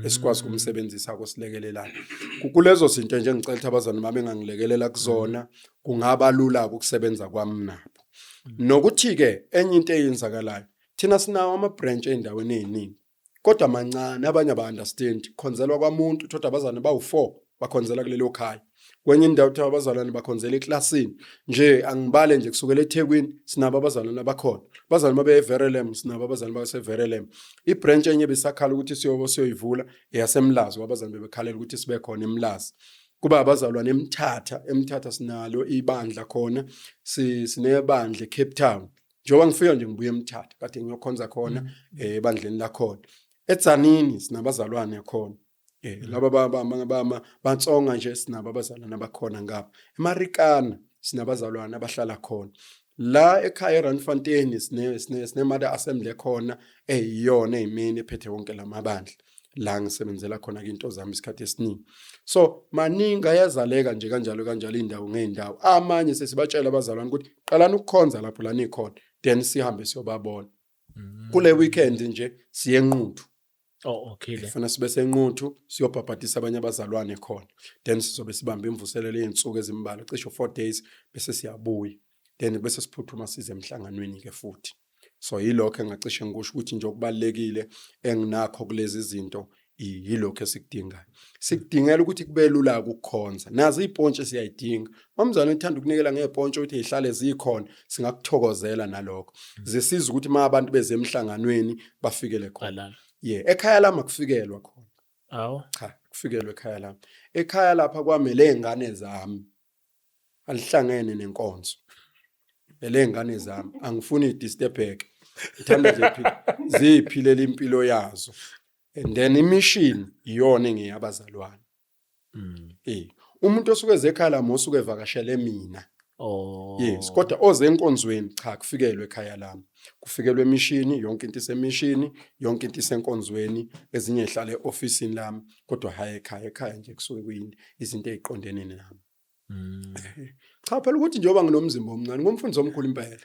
esikwazi kumsebenzisa kosilekelelana kulezo zinto nje ngicela ukuthi abazali bami engangilekelela kuzona kungaba lula ukusebenza kwami nabo nokuthi ke enye into eyenzakalayo thina sinawo ama branch endaweni eziningi kodwa mancane abanye aba understand khonzelwa kwamuntu uthola abazali bawu4 bakhonzela kulelo khaya kwenye indawo uthola abazalwane bakhonzela eklasini nje angibale nje kusukela eThekwini sinabo abazalwane abakhona abazali babe Verelem sinabo abazali base Verelem ibranch enye besakhala ukuthi siyoyivula eyasemlazi abazali bebekhalela ukuthi sibe khona eMlazi kuba abazalwane eMthatha sinalo ibandla khona sinebandla eCape Town njengoba ngifika nje ngibuye eMthatha kade ngiyokhonza khona ebandleni lakhona eTzanini sinabazalwane khona laba batsonga nje sinabo abazalwane abakhona ngapha eMarikana sinabazalwane abahlala khona la ekhaya eRandfontein sine mother assembly khona eyiyona ezimini ephethe wonke lamabandla la ngisebenzela khona into zami isikhathi esiningi so maningi ayazaleka nje kanjalo indawo ngeendawo amanye sesibatshela abazalwane ukuthi qalani ukukhonza lapho la nikhona then sihambe siyobabona kule weekend nje siye eNquthu okay Fana sibe senquthu siyobhabhatisa abanye abazalwane khona then sizobe sibamba imvuselelo yezinsuku ezimbalwa cishe 4 days bese siyabuya then bese siphuthuma size emhlanganweni ke futhi so yilokho engacishe ngisho ukuthi nje okubalekile enginakho kulezi zinto yilokho esikudingayo sikudingela ukuthi kube lula ukukhonza nazi ipontshe siyayidinga umzalwane uthanda ukunikela ngepontshe ukuthi ihlale zikhona singakuthokozela nalokho zisiza ukuthi ma abantu beze emhlanganweni bafikele khona ekhaya lami akufikelwa khona cha kufikelwe ekhaya lami ekhaya lapha kwamele izingane zami alihlangene nenkonzo elengane zami angifuni idisturbeke ngithanda nje ziphilela impilo yazo and then imission iyona engiyabazalwane umuntu osuke ezekhaya lami osuke evakashele mina yes kodwa oze enkonzweni cha kufikelwe ekhaya lami kufikelwe emishini yonke into isemishini yonke into isenkonzweni ezinye ihlala eofficeini lami kodwa hayi ekhaya nje kusuke kuyini izinto eziqondene nami cha phela ukuthi njengoba nginomzimba omncane ngumfundisi omkhulu impela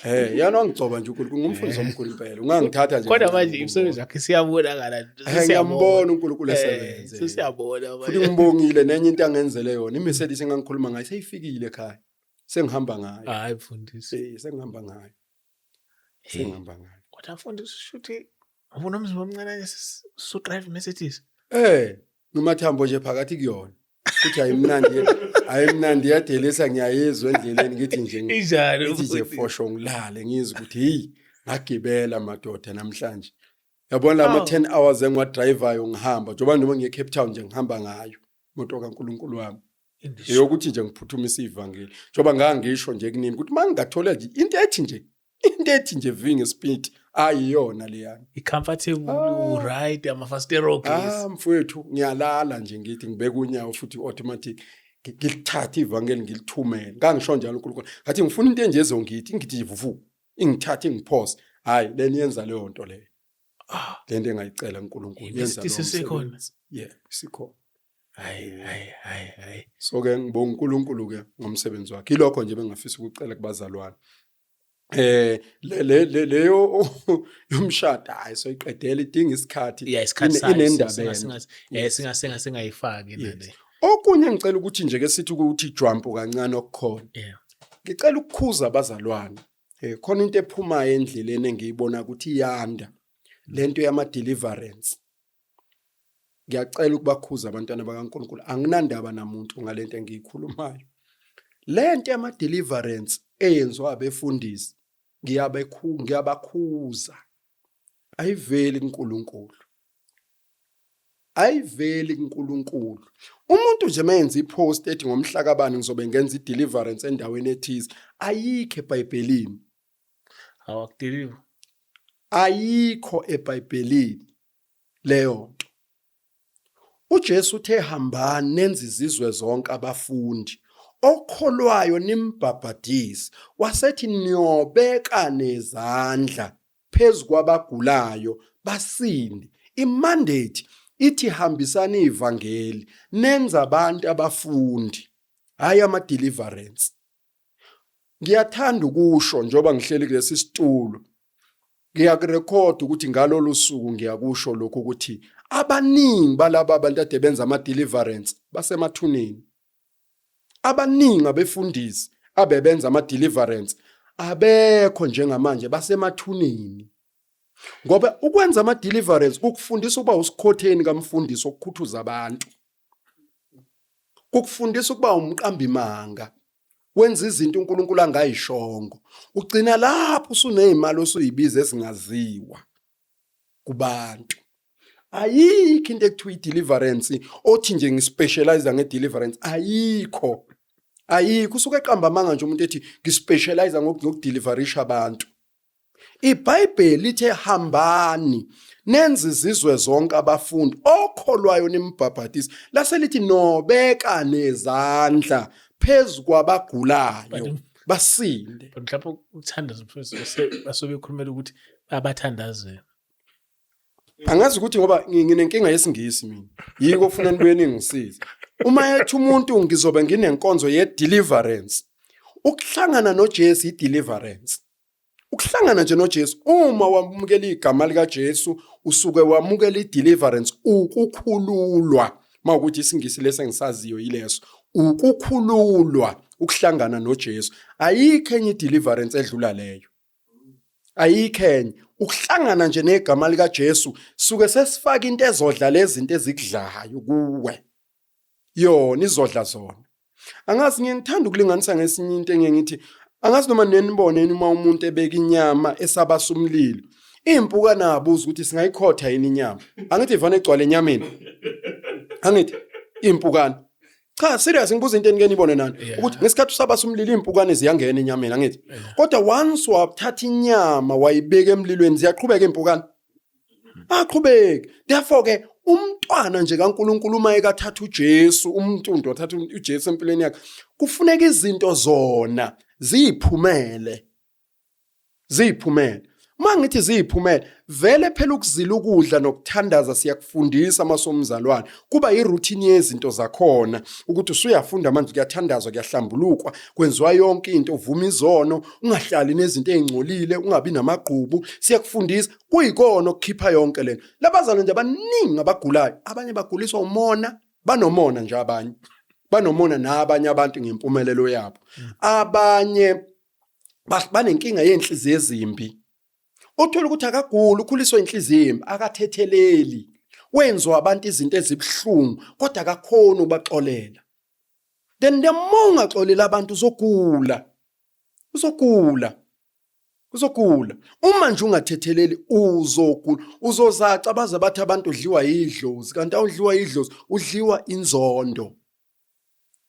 yana wangigcoba nje uNkulunkulu ngumfundisi omkhulu impela ungangithatha nje kodwa manje imsebenzi yakhe siyabonakala siyambona uNkulunkulu esebenze siyabona futhi ngibongile nenye into angenzele yona imisedi sengangikhuluma ngayo seyifikile ekhaya sengihamba ngayo hayi mfundisi sengihamba ngayo kodwa mfundisi shuthi unomzimba omncane so drive Mercedes nomathambo nje phakathi kuyona futhi ayimnandi yadelisa ngiyayizwa endleleni ngithi nje injalo nje fosho ngilale ngizwe ukuthi hey ngagibela madoda namhlanje yabona lama 10 hours engwadrivayo ngihamba njengoba noma ngiye Cape Town nje ngihamba ngayo imoto kaNkulunkulu wami eyokuthi nje ngiphuthumisa ivangeli njengoba ngangisho nje kunini ukuthi mangingathola nje into ethi nje vinge speed ayiyona leyana i-comfortable right amafastero case mfowethu ngiyalala nje ngithi ngibeka unyawo futhi automatic ngilithatha ivangeli ngilithumela ngangisho njalo uNkulunkulu ngathi ngifuna into enje ngithi vuvu ingithathe ngipause hayi leni yenza leyo nto leyo lento engayicela uNkulunkulu yenza lo sikhona sikhona hayi so ke ngibonga uNkulunkulu ke ngomsebenzi wakhe ilokho nje bengafisa ukucela kubazalwane leyo yomshado hayi so iqedela idinga isikhathi inendaba singayifaki nale okunye ngicela ukuthi nje ke sithi ukuthi jump kancane okukhona ngicela ukukhuza abazalwane khona into ephumayo endleleni engiyibona ukuthi iyanda lento yama deliverance. Ngiyacela ukubakhuza abantwana bakaNkulunkulu, anginandaba namuntu ngalento engiyikhulumayo. Lento yama deliverance eyenziwa abefundisi ngiyabakhuza. Ayiveli kuNkulunkulu. Ayiveli kuNkulunkulu. Umuntu nje mayenza ipost ethi ngomhlakabani ngizobe ngenza ideliverance endaweni ethize, ayikho eBhayibhelini. Awakudeliver. Ayikho eBhayibhelini leyo nto. uJesu uthe hambani nenze izizwe zonke abafundi, okholwayo nimbhabhadise, wasethi niyobeka nezandla phezu kwabagulayo basinde. Imandate ithi hambisani ivangeli, nenza abantu abafundi, hayi ama deliverance. Ngiyathanda ukusho njoba ngihleli kulesi situlo, ngiyakurekhoda ukuthi ngalolu suku ngiyakusho lokho ukuthi abaningi balaba abantu ade benza ama deliverance basemathuneni. Abaningi abefundisi abebenza ama deliverance abekho njengamanje basemathuneni. Ngoba ukwenza ama deliverance ukufundisa ukuba usikhotheni kamfundisi okukhuthuza abantu. Ukufundisa ukuba umqambi manga. Wenza izinto uNkulunkulu angayishongo. Ugcina lapho usunezimali osuyibiza ezingaziwa kubantu. Ayikho into ekuthiwa i-deliverance othi nje ngispecialize nge-deliverance. Ayikho. Ayikho. Usuke eqamba amanga nje umuntu ethi ngispecialize ngokudeliverisha abantu. iBhayibheli lithe hambani nenze izizwe zonke abafundi, okholwayo nimbhabhadise, lase lithi nobeka nezandla phezu kwabagulayo basinde. But mhlawumbe ukuthandaza mfowethu basobe bekhulumela ukuthi abathandazwe. Angazi ukuthi ngoba nginenkinga yesingisi mina. Yiko ufuna nibuyeni ngisize. Uma ethi umuntu ngizobe nginenkonzo ye-deliverance. Ukuhlangana noJesu i-deliverance. Ukuhlangana nje noJesu, uma wamukela igama lika Jesu, usuke wamukela i-deliverance, ukukhululwa. Mawukuthi isingisi lesengisaziyo yileso. Ukukhululwa, ukuhlangana noJesu. Ayikho enye i-deliverance edlula leyo. Ayikho enye. Ukuhlangana nje negama lika Jesu, suke sesifaka into ezodla lezi zinto ezikudlayo kuwe. Yona izodla zona. Angazi ngithanda ukulinganisa ngesinye into engithi angazi noma nenibone uma umuntu ebeka inyama esabasa umlilo. Impuka nabuza ukuthi singayikhotha yini inyama. Angithi ivane egcwala enyameni. Angithi impukana. Cha serious ngibuza into engeke nibone nani ukuthi ngesikhathi usabasa umlilo impukane ziyangena enyameni angithi. Kodwa once wathatha inyama wayibeka emlilweni ziyaqhubeka impukane. Aqhubeke. Therefore ke umntwana nje kaNkulunkulu uma ekathatha uJesu, umuntu othatha uJesu empilweni yakhe, kufuneka izinto zona ziyiphumele. Ziyiphumele. Mangithi ziyiphumele, vele phela ukuzila ukudla nokuthandaza siyakufundisa amasomzalwane. Kuba iroutine yezinto zakhona ukuthi usuyafunda manje kuyathandazwa kuyahlambulukwa, kwenziwa yonke into, uvuma izono, ungahlali nezinto ezingcolile, ungabi namagqubu. Siyakufundisa kuyikona ukukhipha yonke lento. Labazalwane nje abaningi abagulayo, abanye baguliswa umona, banomona nje abanye. Banomona nabanye abantu ngempumelelo yabo. Abanye banenkinga yenhliziyo ezimbi. Uthola ukuthi akagula, ukhuliswa inhliziyo embi, akathetheleli. Wenzwa abantu izinto ezibhlungu, kodwa akakhona ubaxolela. Then the more ungaxolela abantu uzogula. Uzogula. Uzogula. Uma nje ungathetheleli uzogula. Uzozaca baze bathi abantu udliwa yidlozi, kanti awudliwa yidlozi, udliwa inzondo.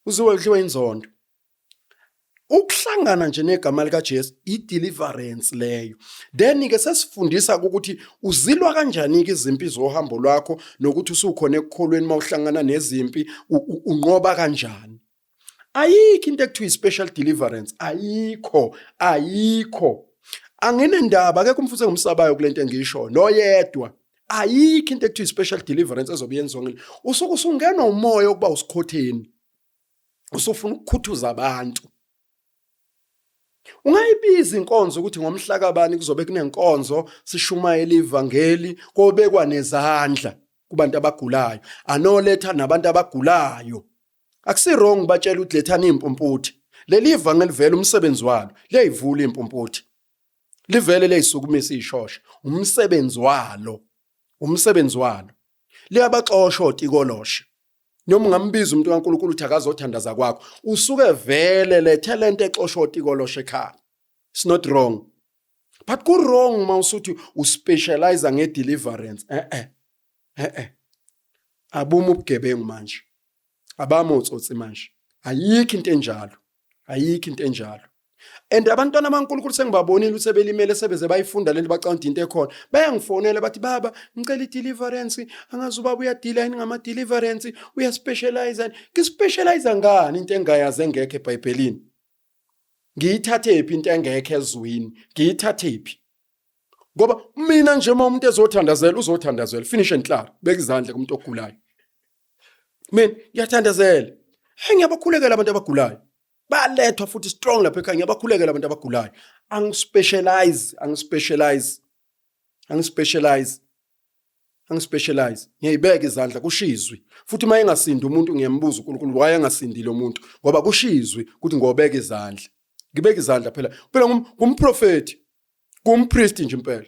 Udliwa inzondo. Ukuhlangana nje negama lika Jesu i-deliverance leyo. Then ke sesifundisa ukuthi uzilwa kanjani izimpi zohambo lwakho nokuthi usukhona ekukholweni mawuhlangana nezimpi unqoba kanjani. Ayikho into ekuthiwa special deliverance, ayikho, ayikho. Angene ndaba akekho umfutho ngumsabayo kulento engisho noyedwa. Ayikho into ekuthiwa special deliverance ezobe yenziwa ngini. Usuke usungena umoya ukuba usikhotheni. Usufuna ukukhuthuza abantu. Ungayibiza inkonzo ukuthi ngomhlakabani kuzobe kunenkonzo sishumayela ivangeli kobekwa nezandla kubantu abagulayo, anoletha nabantu abagulayo. Akusi wrong batshela ukuthi lethani impumputhi. Leli ivangeli vele umsebenzi walo liyayivula impumputhi. livele leyisukumisa ishosha umsebenzi walo liyabaxosha otikoloshe noma ungambiza umuntu kaNkulunkulu uthi akazothandaza kwakho usuke vele le talent exosha otikoloshe ekhaya. It's not wrong, but ku wrong mawusuthi uspecialize ngedeliverance. Abuma ubugebengu manje, abamotsotsi manje, ayikho into enjalo. And abantwana baNkulunkulu sengibabonile ukuthi sebelimele sebeze bayifunda leli bacanga into ekhona bayangifonela bathi baba ngicela i-deliverance angazi ubaba uyadila ngama-deliverance uyaspecialize. Ngispecialize ngani into engayazi engekho eBhayibhelini? Ngiyithathe phi into engekho ezwini? Ngiyithathe phi? Ngoba mina nje uma umuntu uzothandazela finish and clear, beka izandla kumuntu ogulayo. Mina ngiyathandazela. Ngiyabakhulekela abantu abagulayo. Balethwa futhi strong lapha ekhaya ngiyabakhulekela abantu abagulayo. Angispecialize. Ngiyayibeka izandla kushizwe. Futhi uma engasindi umuntu ngiyambuza uNkulunkulu why engasindile umuntu ngoba kushizwe ukuthi ngobeka izandla. Ngibeka izandla phela ngumprofeti, kumpriest nje impela.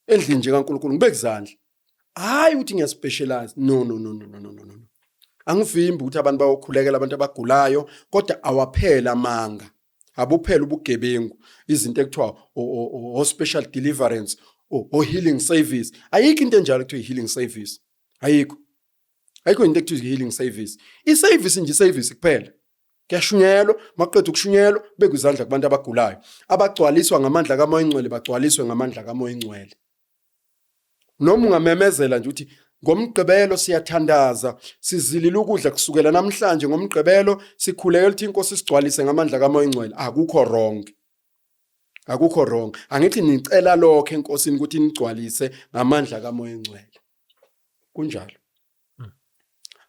Endlini nje kaNkulunkulu ngibeka izandla. Hayi ukuthi ngiyaspecialize. No. Angivimbi ukuthi abantu bayokhulekela abantu abagulayo kodwa awaphela amanga. Abuphela ubugebengu. Izinto ekuthiwa o special deliverance o healing service. Ayikho into enjalo ekuthiwa healing service. Ayikho into ekuthiwa healing service. I-service nje service kuphela. Kuyashunyelwa, maqedwe ukushunyelwa beka izandla kubantu abagulayo. Abagcwaliswa ngamandla kaMoya Engcwele bagcwaliswe ngamandla kaMoya Engcwele. Noma ungamemezela nje uthi ngomgqibelo siyathandaza, sizilile ukudla kusukela namhlanje ngomgqibelo sikhulekela ukuthi iNkosi sigcwalise ngamandla kaMoya Engcwele. Akukho wrong. Angithi nicela lokho eNkosini ukuthi inigcwalise ngamandla kaMoya Engcwele. Kunjalo.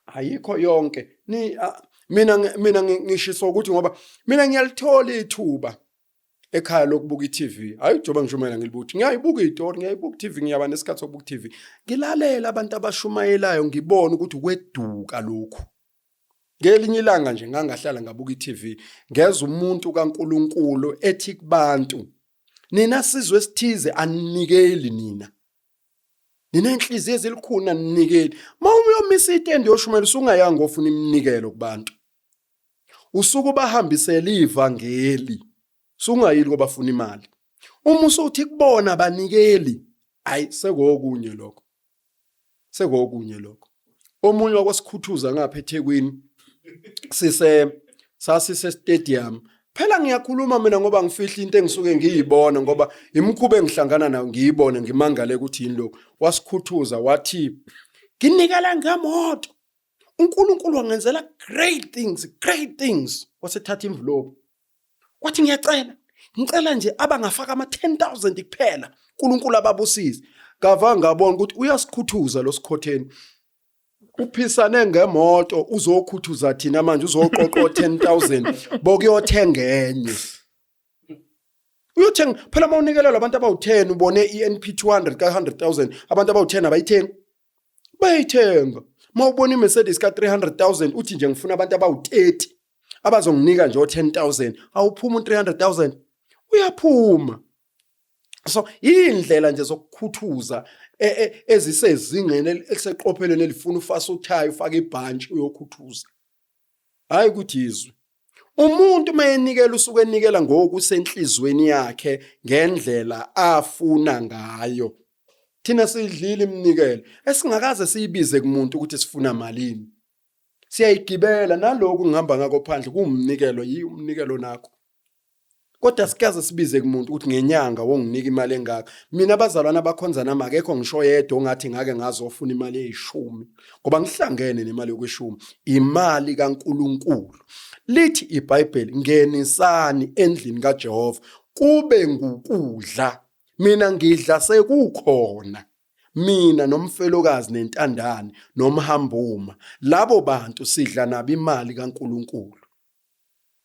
Ayikho yonke. Mina ngishiso ukuthi ngoba mina ngiyalithola ithuba ekhaya lokubuka iTV. Hayi ujoba ngishumela ngilibuthi. Ngiyayibuka iTV, ngiyayibuka iTV, ngiyaba nesikhathi sokubuka iTV. Ngilalela abantu abashumayelayo ngibona ukuthi ukweduka lokhu. Ngelinye ilanga nje ngangahlala ngabuka iTV, ngeza umuntu kaNkulunkulu ethi kubantu, nina sizwe esithize anikeli nina. Nina inhliziyo ezilikhuna ninikeli. Mawuyomisa itendi yoshumela usungayanga ofuna iminikelo kubantu. Usuku bahambisela ivangeli. Sungayili ngoba bafuna imali. Uma usuthi kubona banikeli, ayi sekokunye lokho. Omunye wakwasikhuthuza ngapha eThekwini sasise stadium. Phela ngiyakhuluma mina ngoba ngifihla into engisuke ngiyibona ngoba imikhuba engihlangana nayo ngiyibone ngimangale ukuthi yini lokho. Wasikhuthuza wathi nginikela ngemoto. uNkulunkulu wangenzela great things. Wasethatha envelope. Wathi ngicela nje abangafaka ama-10,000 kuphela. uNkulunkulu ababusise. Ngava ngabona ukuthi uyasikhuthuza lo Sikhotheni. Uphisane ngemoto uzokhuthuza thina manje uzoqoqo 10,000 bokuyothenga enye. Uyothenga phela mawunikelela abantu abawu10 ubone iNP 200 ka 100,000 abantu abawu10 abayithenga. Bayithenga. Mawubona iMercedes ka 300,000 uthi nje ngifuna abantu abawu30 abazonginika nje 10,000 awuphuma u300,000 uyaphuma. So indlela nje zokukhuthuza ezisezingeni eliseqophelweni elifuna ufasa uthayi ufaka ibhantshi uyokhuthuza. Hayi ukuthi izwe. Umuntu mayenikela usuke enikela ngokusenhlizweni yakhe ngendlela afuna ngayo. Thina sidlile iminikelo esingakaze siyibize kumuntu ukuthi sifuna malini. Siyayigibela naloko ngihamba ngako phandle kuumnikelo umnikelo nakho. Kodwa sikaze sibize kumuntu ukuthi ngenyanga wonginika imali engaka. Mina abazalwana abakhonza nami akekho ngisho yedwa ongathi ngake ngazofuna imali e10 ngoba ngihlangene nemali yokweshumi. Imali kaNkulunkulu. Lithi iBhayibheli ngenisani endlini kaJehova kube ngukudla. Mina ngidla sekukhona. Mina nomfelokazi nentandane nomhambuma labo bantu sidla nabo imali kaNkulunkulu.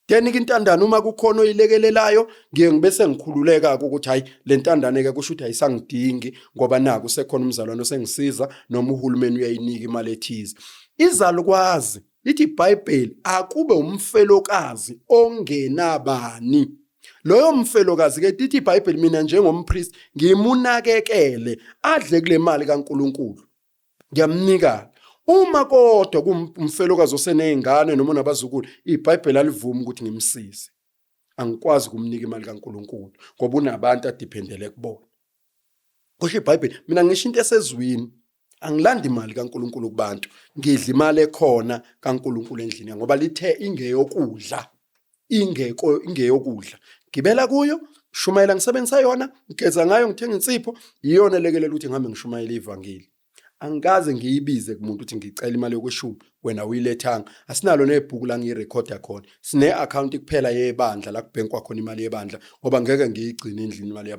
Denika intandane uma kukhona oyilekelelayo ngiye ngibese ngikhululeka ukuthi hayi le ntandane ke kusho ukuthi ayisangidingi ngoba naku sekhona umzalwane osengisiza noma uhulumeni uyayinika imali ethize. Izalukwazi lithi iBhayibheli akube umfelokazi ongenabani. loyo mfelokazi ke lithi iBhayibheli mina njengompriest ngimunakekele adle kule mali kaNkuluNkulu ngiyamnika uma kodwa kumfelokazi oseneyingane noma nabazukulu iBhayibheli alivuma ukuthi ngimsize angikwazi kumnika imali kaNkuluNkulu ngoba unabantu adependele kubona kusho iBhayibheli mina ngisho into esezwini angilandi imali kaNkuluNkulu kubantu ngidla imali ekhona kaNkuluNkulu endlini ngoba lithe ingeyokudla ingeyokudla gibela kuyo shumayela ngisebenzisa yona ngigeza ngayo ngithenga insipho iyona lekelela ukuthi ngihambe ngishumayela ivangeli angikaze ngiyibize kumuntu ukuthi ngicela imali yokushuma wena uyilethanga asinalo nebhuku la ngirecorda khona sine account kuphela yebandla la kubhenkwa khona imali yebandla ngoba ngeke ngiyigcine endlini imali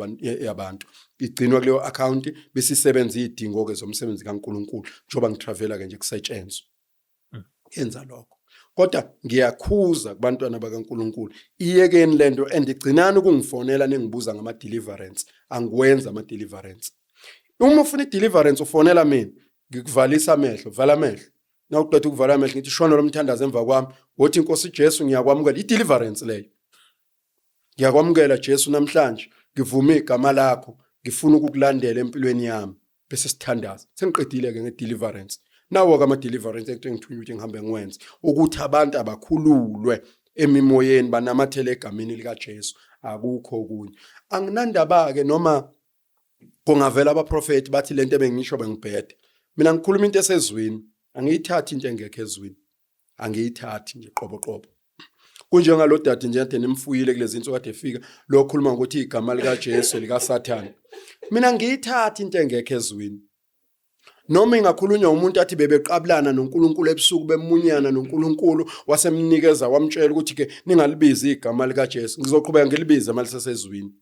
yabantu igcinwa kuleyo account bese isebenza idingo ke zomsebenzi kaNkuluNkulu njoba ngitravela ke nje kusetshenzwa yenza lokho kodwa ngiyakhuza kubantwana bakaNkuluNkulu iyekeni lento endigcinana ukungifonela nengibuza ngama deliverance angikwenza ama deliverance uma ufuna i-deliverance ufonela mina ngikuvalisa amehlo vala amehlo nawuqeda ukuvala amehlo ngithi shona lomthandazo emva kwami wothi inkosi Jesu ngiyakwamukela i-deliverance leyo ngiyakwamukela Jesu namhlanje ngivuma igama lakho ngifuna ukukulandela empilweni yami bese sithandaza sengiqedile ke nge-deliverance nawo ama deliverance engithunywe ukuthi ngihambe ngiwenze ukuthi abantu abakhululwe emimoyeni banamathele egameni lika Jesu akukho okunye anginandaba ke noma kungavela abaprofeti bathi lento ebengisho bengibhede mina ngikhuluma into esezwini angiyithathi into engekho ezwini angiyithathi nje qobo kunjengalo dade nje ade nimfuyile kulezi insuku kade efika lo khuluma ukuthi igama lika Jesu lika Satan mina ngiyithathi into engekho ezwini noma ingakhulunywa umuntu athi bebeqabulana noNkulunkulu ebusuku bemunyana noNkulunkulu wasemnikeza wamtshela ukuthi ke ningalibiza igama lika Jesu ngizoqhubeka ngilibiza mali sesezwini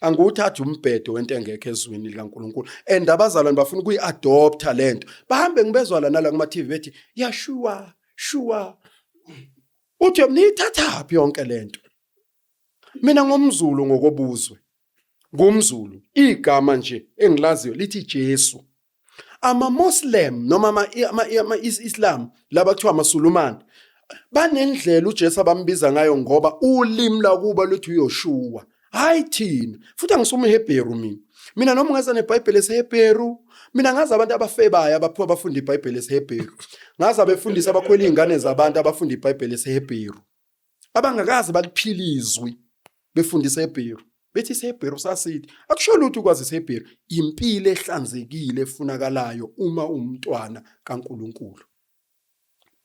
anguthatha umbhedo wento engekho ezwini likaNkuluNkulu and abazalwane bafuna ukuyi-adopta lento bahambe ngibezwa la nala kuma TV bethi yashua uthi niyithatha phi yonke lento mina ngomzulu ngokobuzwe ngumzulu igama nje engilaziyo lithi Jesu ama Muslim noma ama Islam laba kuthiwa amaSulumane banendlela uJesu abambiza ngayo ngoba ulimi lakuba luthi uyoshua hayi thina futhi angisoma iHebheru mina noma ngaza neBhayibheli leHebheru mina ngazi abantu abafebayo abaphuwa bafunda iBhayibheli leHebheru ngazi abefundisa abakhwela izingane zabantu abafunda iBhayibheli leHebheru abangakazi bakuphilizwi befundisa iHebheru bethi iHebheru sasithi akusho lutho ukwazi iHebheru impilo ehlanzekile efunakalayo uma umntwana kaNkuluNkulu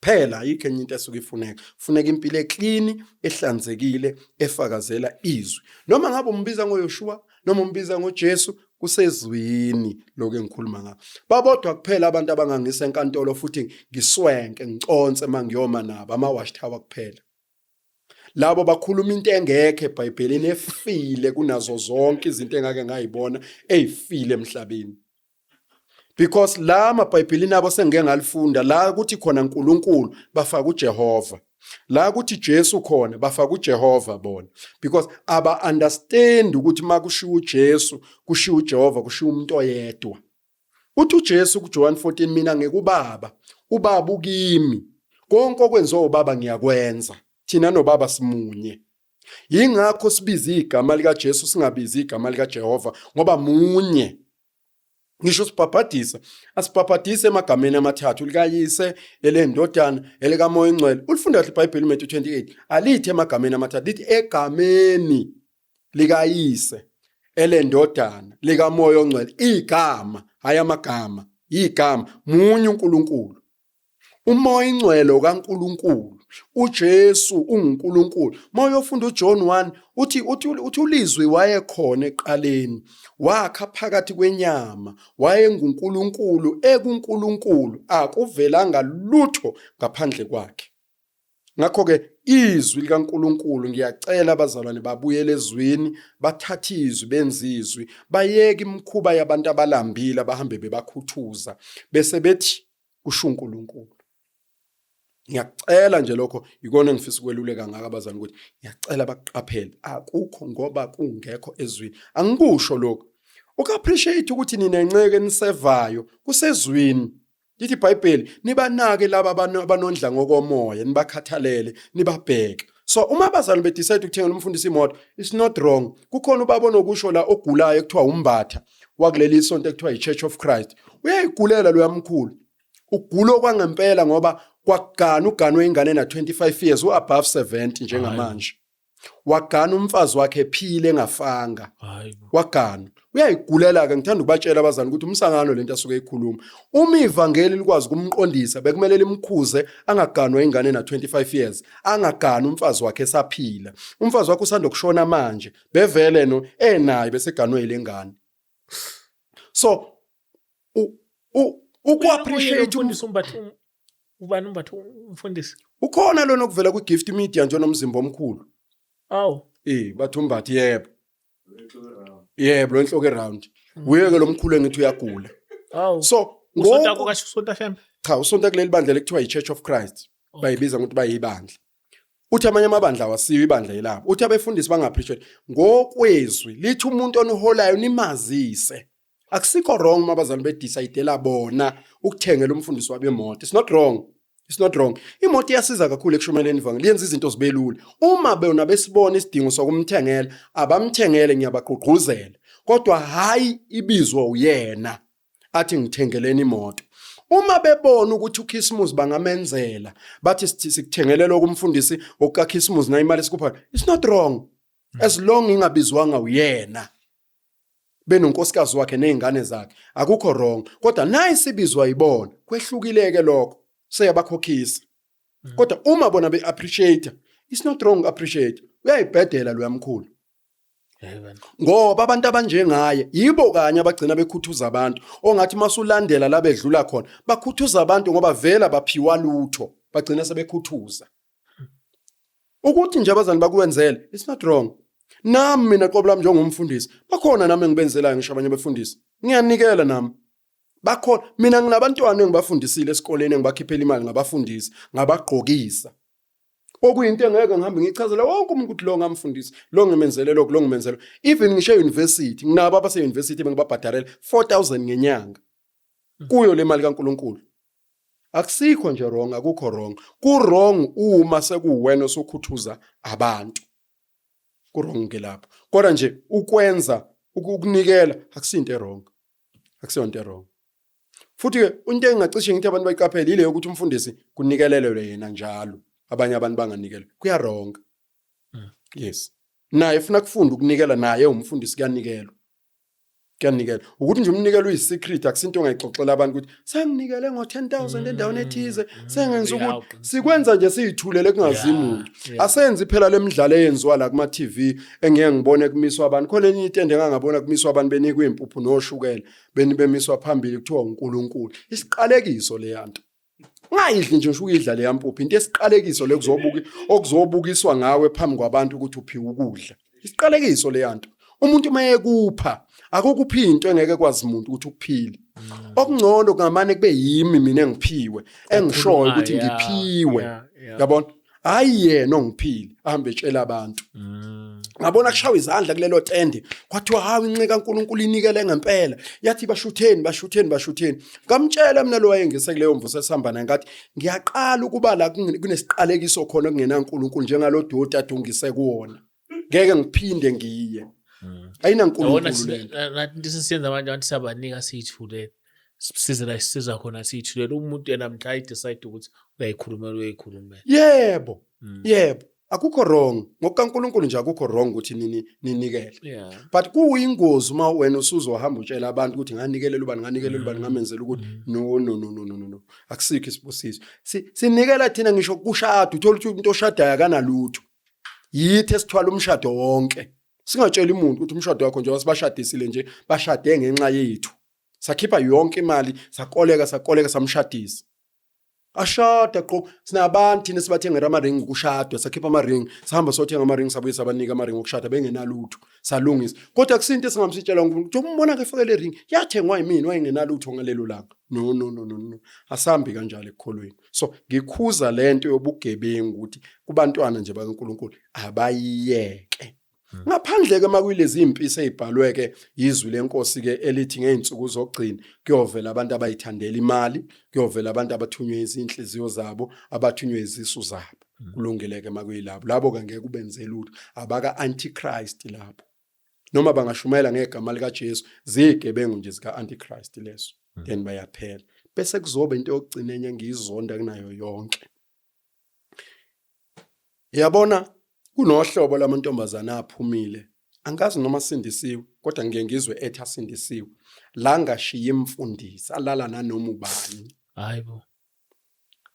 phela ayikho enye into esuke ifuneka impilo eclean ehlanzekile efakazela izwi noma ngabe umbiza ngoYoshua noma umbiza ngoJesu kusezwini lokho engikhuluma ngakho babodwa kuphela abantu abangangisa enkantolo futhi ngiswenke ngiconse mangiyoma nabo ama-wash tower kuphela labo bakhuluma into engekho eBhayibhelini efile kunazo zonke izinto engake ngayibona ezifile emhlabeni because la amabhayibhelini abo sengeke ngalifunda la ukuthi khona uNkulunkulu bafaka uJehova la ukuthi Jesu khona bafaka uJehova bona because aba understand ukuthi makushiwo uJesu kushiwo uJehova kushiwo umuntu oyedwa uthi uJesu kuJohn 14 mina ngekubaba ubaba ukimi konke okwenziwa ubaba ngiyakwenza thina nobaba simunye yingakho sibiza igama lika Jesu singabizi igama lika Jehova ngoba munye ngisho sibhabhadisa asibhabhadise emagameni amathathu likayise elendodana elikamoya ingcwele ulifunda kahle iBhayibheli uMatthew 28 alithi emagameni amathathu lithi egameni likayise elendodana likamoya ongcwele igama hayi amagama igama munye uNkulunkulu umoya ingcwele kaNkulunkulu uJesu unguNkulunkulu moya ofunda uJohn 1 uthi ulizwi wayekhona eqaleni wakha phakathi kwenyama wayenguNkulunkulu ekuNkulunkulu akuvelanga lutho ngaphandle kwakhe ngakho ke izwi likaNkulunkulu ngiyacela abazalwane babuyele ezwini bathathe izwi benzizwi bayeke imkhuba yabantu abalambile abahambe bebakhuthuza bese bethi kusho uNkulunkulu ngiyacela nje lokho ikona engifisa ukweluleka ngaka abazalwane ukuthi ngiyacela baqaphele akukho ngoba kungekho ezwini angikusho lokho uka-appreciate ukuthi ninenceke nisevayo kusezwini lithi iBhayibheli nibanake laba abanondla ngokomoya nibakhathalele nibabheke So uma abazali decide ukuthengela umfundisi imoto, it's not wrong. Kukhona ubaba onokusho la ogulayo ekuthiwa umbatha wakuleli isonto ekuthiwa iChurch of Christ. Uyayigulela lo yamkhulu. Ugula okwangempela ngoba kwakugana uganwe ingane na 25 years above 70 njengamanje. Wagana umfazi wakhe ephile engafanga. Hayi. Wagana. Uyayigulela ke ngithanda ukubatshela abazali ukuthi umsangano lento asuke ekhuluma. Uma ivangeli likwazi kumqondisa bekumele limkhuze angaganwa ingane na 25 years. Angagana umfazi wakhe esaphila. Umfazi wakhe usanda kushona manje. Bevele no enayo bese ganwe ilengane. So uku-appreciate umfundisi ubani umbatha umfundisi. ukhona lona okuvela kwi-gift media nje nomzimba omkhulu. Awu. Bathi umbathi yebo. Yebo lo enhloko around. Uyeke lo mkhulu engithi uyagula. Awu. So usonta kokasho usonta FM. Cha usonta kuleli bandla lekuthiwa iChurch of Christ. Bayibiza ukuthi bayibandla. Uthi amanye amabandla wasiwe ibandla yilabo. Uthi abefundisi bangaappreciate ngokwezwi lithi umuntu oniholayo nimazise. Akusikho wrong mabazali bedecide bona ukuthengela umfundisi wabe emoto. It's not wrong. It's not wrong. Imoto iyasiza kakhulu ekushumayeleni ivangeli. Yenza izinto zibe lula. Uma bona besibona isidingo sokumthengela, abamthengele ngiyabaqhuquzela. Kodwa hayi ibizwa uyena athi ngithengeleni imoto. Uma bebona ukuthi uKhisimusi bangamenzela, bathi sikuthengelela kumfundisi okaKhisimusi na imali sikupha. It's not wrong. As long ingabizwanga uyena. Benonkosikazi wakhe nezingane zakhe akukho wrong kodwa nayi sibizwa yibona kwehlukileke lokho seyabakhokhisa kodwa uma bona beappreciate it's not wrong appreciate uyayibhedela lo yamkhulu ngoba abantu abanjengaye yibo kanye abagcina bekhuthuza abantu ongathi masulandela la bedlula khona bakhuthuza abantu ngoba vela baphiwa lutho bagcina sebekhuthuza ukuthi nje abazali bakuwenzela it's not wrong. Nami mina qobo lami njengomfundisi bakhona nami engibenzelayo ngisho abanye befundisi ngiyanikela nami bakhona mina nginabantwana engibafundisile esikoleni engibakhiphela imali ngabafundisi ngabagqokisa okuyinto engeke ngihambe ngichazela wonke umuntu ukuthi lo ngamfundisi lo ngimenzele lokho lo ngimenzele even ngisho university nginabo abase university bengibabhadalele 4000 ngenyanga kuyo le mali kaNkuluNkulu akusikho nje wrong akukho wrong ku wrong uma sekuwena osukhuthuza abantu kurong ke lapho kodwa nje ukwenza ukunikela akusinto wrong akusiyonto wrong futhi ke into engacishe ngithi abantu bayiqaphela ile ukuthi umfundisi kunikelelwe yena njalo abanye abantu banganikela kuya wrong yes naye ufuna kufunda ukunikela naye umfundisi kuyanikelwa ukuthi nje umnikelo uyisecret akusinto ongayixoxela abantu ukuthi senginikele ngo10,000 endaweni ethize sengenza ukuthi sikwenza nje siyithulele kungazi umuntu asenze phela lemidlalo eyenziwa la kuma TV engeke ngibone kumiswa abantu khona enye into engangabona kumiswa abantu benikwe impuphu noshukela bemiswa phambili kuthiwa uNkulunkulu isiqalekiso le yanto ngayidli nje ukuyidla le yampuphu into esiqalekiso okuzobukiswa ngawe phambi kwabantu ukuthi uphiwe ukudla isiqalekiso le yanto umuntu mayekupha akukuphi into engeke kwazi umuntu ukuthi ukuphile okungcono kungamane kube yimi mina engiphiwe engishoyo ukuthi ngiphiwe yabona hayi yena ongiphile ahambe etshela abantu ngabona kushawa izandla kulelo tende kwathiwa hawu inceka kaNkuluNkulu inikele ngempela yathi bashutheni ngamtshela mina lo wayengise kuleyo mvuso esihamba naye ngathi ngiyaqala ukuba la kunesiqalekiso khona kungena uNkuluNkulu njengalo doti adungise kuwona ngeke ngiphinde ngiye ayina uNkulunkulu lento nathi sisiyenza manje abantu sabanika siyithulele size la sisiza khona siyithulele umuntu yena mhla I decide ukuthi uyayikhulumela yebo akukho wrong ngokuNkulunkulu nje akukho wrong ukuthi ninikele but kuyingozi uma wena usuzohamba utshela abantu ukuthi nganikelela ubani ngamenzela ukuthi no akusikho isibusiso sinikela thina ngisho kushado uthola ukuthi umuntu oshadayo kanalutho yithi esithwala umshado wonke singatshela umuntu ukuthi umshado wakho nje wasibashadisile nje bashade ngenxa yethu sakhipha yonke imali sakoleka samshadisa ashada qo sinabantu thina sibathengera ama ring ukushadwa sakhipha ama ring sihamba sothenga ama ring sabuye sabanika ama ring ukushada bengenalutho salungisa kodwa kusinto esingamsitshela ukuthi umbona ke fake le ring yathengwa yimini wayengenalutho ngalelo langa no asambi kanjalo ekukholweni so ngikhuza lento yobugebengu ukuthi kubantwana nje bakaNkuluNkulu abayiyeke ngaphandle ke makuyilezi impisi ezibhalweke izwi lenkosi ke elithi ngeinsuku zogcina kuyovela abantu abayithandela imali kuyovela abantu abathunywe izinhliziyo zabo abathunywe izisu zabo kulungile-ke makuyilabo labo-ke ngeke ubenze lutho abaka-antichrist labo noma bangashumayela ngegama likaJesu zigebengu nje zika-antichrist leso then bayaphela bese kuzoba into yokugcina enye ngiyizonda kunayo yonke. Yabona kunohlobo lamantombazana aphumile angazi noma sindisiwe kodwa ngeke ngizwe ethi asindisiwe la ngashiya imfundisi alala nanoma ubani Hayibo.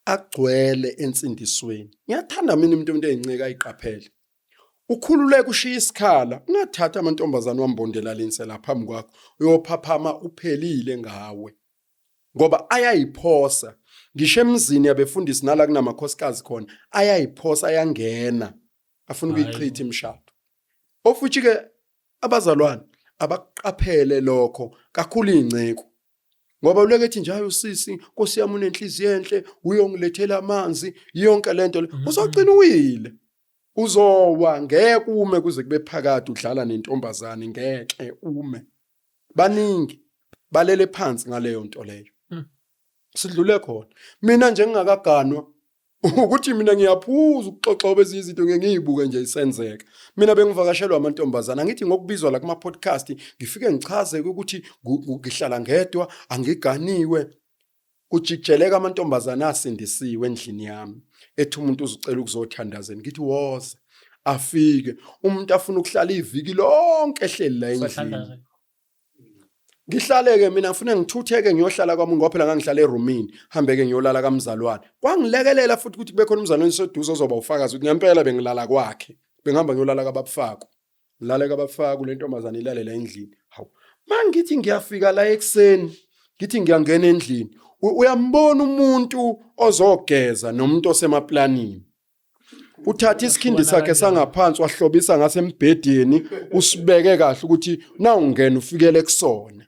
agcwele ensindisweni. Ngiyathanda mina umuntu eyinceka ayiqaphele. Ukhululeka ushiya isikhala ungathatha amantombazana wambondela linsela phambi kwakho uyophaphama uphelile ngawe. Ngoba ayayiphosa ngisho emzini yabefundisi nala kunamakhosikazi khona ayayiphosa ayangena afuna ukuyichitha imishado. Ofuthi ke abazalwane abaqaphele lokho kakhulu ingceko. Ngoba ulekethi nje hayi usisi Nkosi yami unenhliziyo enhle uyongilethela amanzi yonke lento le uzogcina uyile. Uzowa ngeke ume kuze kube phakathi udlala nentombazane ngeke ume. Baningi balele phansi ngaleyo nto leyo. Sidlule khona. Mina nje ngingakaganwa ukuthi mina ngiyaphuza ukuxoxa obezi izinto ngiyibuke nje isenzeka. Mina bengivakashelwa amantombazana ngithi ngokubizwa la kuma podcast ngifike ngichaze ukuthi ngihlala ngedwa angiganiwe. Kujijeleka amantombazana asindisiwe endlini yami. Ethi umuntu uzucela ukuzothandazeni ngithi woza afike umuntu afuna ukuhlala iviki lonke ehleli la endlini. Ngihlaleke mina ngifuna ngithutheke ngiyohlala kwami ngoba phela ngangihlala eroomini hambeke ngiyolala kamzalwane. Kwangilekelela futhi ukuthi kube khona umzalwane oseduze ozoba ufakazi ukuthi ngempela bengilala kwakhe. Bengihamba ngiyolala kababafako. Ngilale kabafako le ntombazana ilale la endlini. Hawu. Mangithi ngiyafika la ekseni ngithi ngiyangena endlini. Uyambona umuntu ozogeza nomuntu osemaplanini. Uthatha isikhindi sakhe sangaphansi wahlobisa ngasembhedeni usibeke kahle ukuthi na ungena ufikele kusona.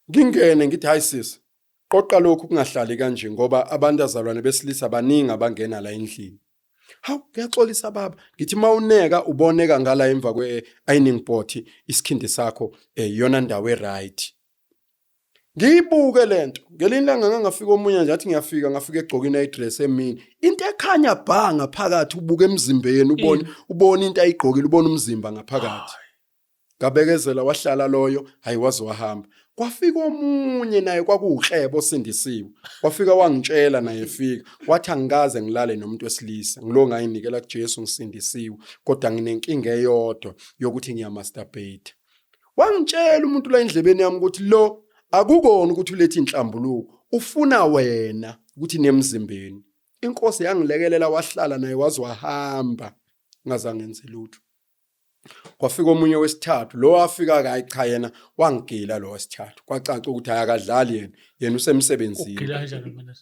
Ngingene ngithi hayi sisi qoqa lokhu kungahlali kanje ngoba abantu azalwane besilisa baningi abangena la endlini. Hawu kuyaxolisa baba ngithi mawuneka uboneka ngala emva kwe-ironing board isikhindi sakho yona ndawo eright. Ngiyibuke lento ngelilanga ngafika omunye nje athi ngafika egcokini ayidress emini into ekhanya bhanga phakathi ubuke emzimbeni ubone into ayigqokile ubone umzimba ngaphakathi. Ngabekezela wahlala loyo hayi waze wahamba. Kwafika omunye naye kwakuuhlebo osindisiwe. Wafika wangitshela naye efika wathi angikaze ngilale nomuntu wesilisa ngilo ngayinikela kuJesu ngisindisiwe kodwa nginenkinga eyodwa yokuthi ngiyamasturbate. Wangitshela umuntu la endlebeni yami ukuthi lo akukona ukuthi ulethe inhlambuluko ufuna wena ukuthi nemzimbeni. Inkosi yangilekelela wahlala naye waze wahamba ngazange ngenze lutho. Kwafika omunye wesithathu lo wafika kayi cha yena wangigila lo wesithathu kwacaca ukuthi ayakadlali yena usemsebenzini. Ugila kanjani mina?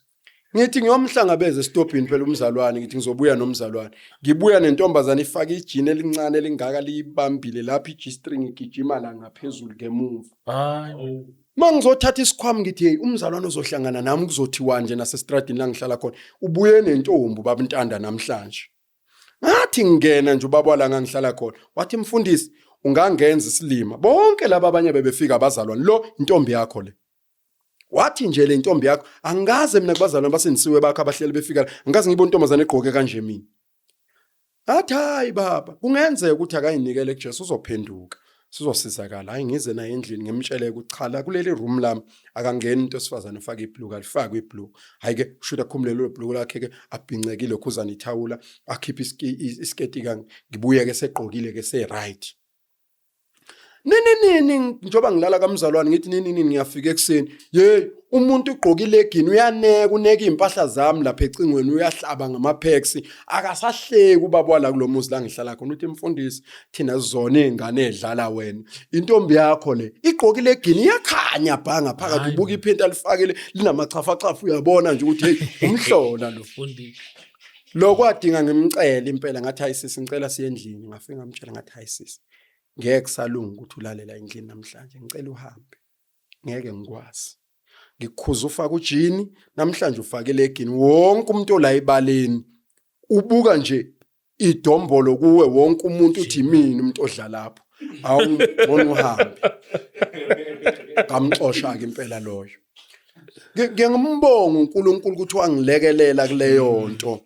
Ngithi ngiyomhlangabeza estopini phela umzalwane ngithi ngizobuya nomzalwane. Ngibuya nentombazana ifaka ijini elincane elingaka libambile lapha G-string igijima la ngaphezulu ngemuva. Hayi. Mangizothatha isikhwama ngithi hey umzalwane ozohlangana nami kuzothiwa nje nasestradini la ngihlala khona ubuye nentombi babantanda namhlanje. Ngathi ngena nje ubaba la ngihlala khona wathi mfundisi ungangenza isilima bonke laba abanye bebefika abazalwane lo intombi yakho le. Wathi nje le intombi yakho angaze mina kubazalwane basendisiwe bakho abahleli befika angaze ngibone intombazane egqoke kanje mina. Athi hayi baba kungenzeka ukuthi akayinikele kuJesu uzophenduka. Sizosizakala hayi ngize naye endlini ngimtshele ukuthi chala kuleli room lami akangena into esifazana ufaka ibhlue alifaka ibhlue hayi ke ushuda khumulelo lebhlue lakhe ke abhincekile khuzana ithawula akhipha isketi kangi ngibuye ke segqokile ke se right. Nini njoba ngilala kamzalwane ngithi nini ngiyafika ekseni hey umuntu ugqokile egini uyaneka uneka impahla zami lapha ecingweni uyahlaba ngamapex akasahleki ubaba la kulomuzi la ngihlala khona uthi mfundisi thina zona izingane edlala wena intombi yakho le igqokile egini iyakhanya bhanga phakathi ubuka iphinta lifakile linamachafachafu uyabona nje ukuthi hey umhlola lo Mfundisi. Lokwadinga ngimcela impela ngathi hayi sisi ngicela siye endlini ngafika ngamtshela ngathi hayi sisi ngeke salunga ukuthi ulalela endlini namhlanje ngicela uhambe ngeke ngikwazi ngikukhuza ufaka ujini namhlanje ufakele egini wonke umuntu ola ebaleni ubuka nje idombolo kuwe wonke umuntu uthi mina umuntu odla lapho awubona uhambe ngamxosha ke impela loyo Ngiyambonga uNkulunkulu ukuthi wangilekelela kuleyo nto.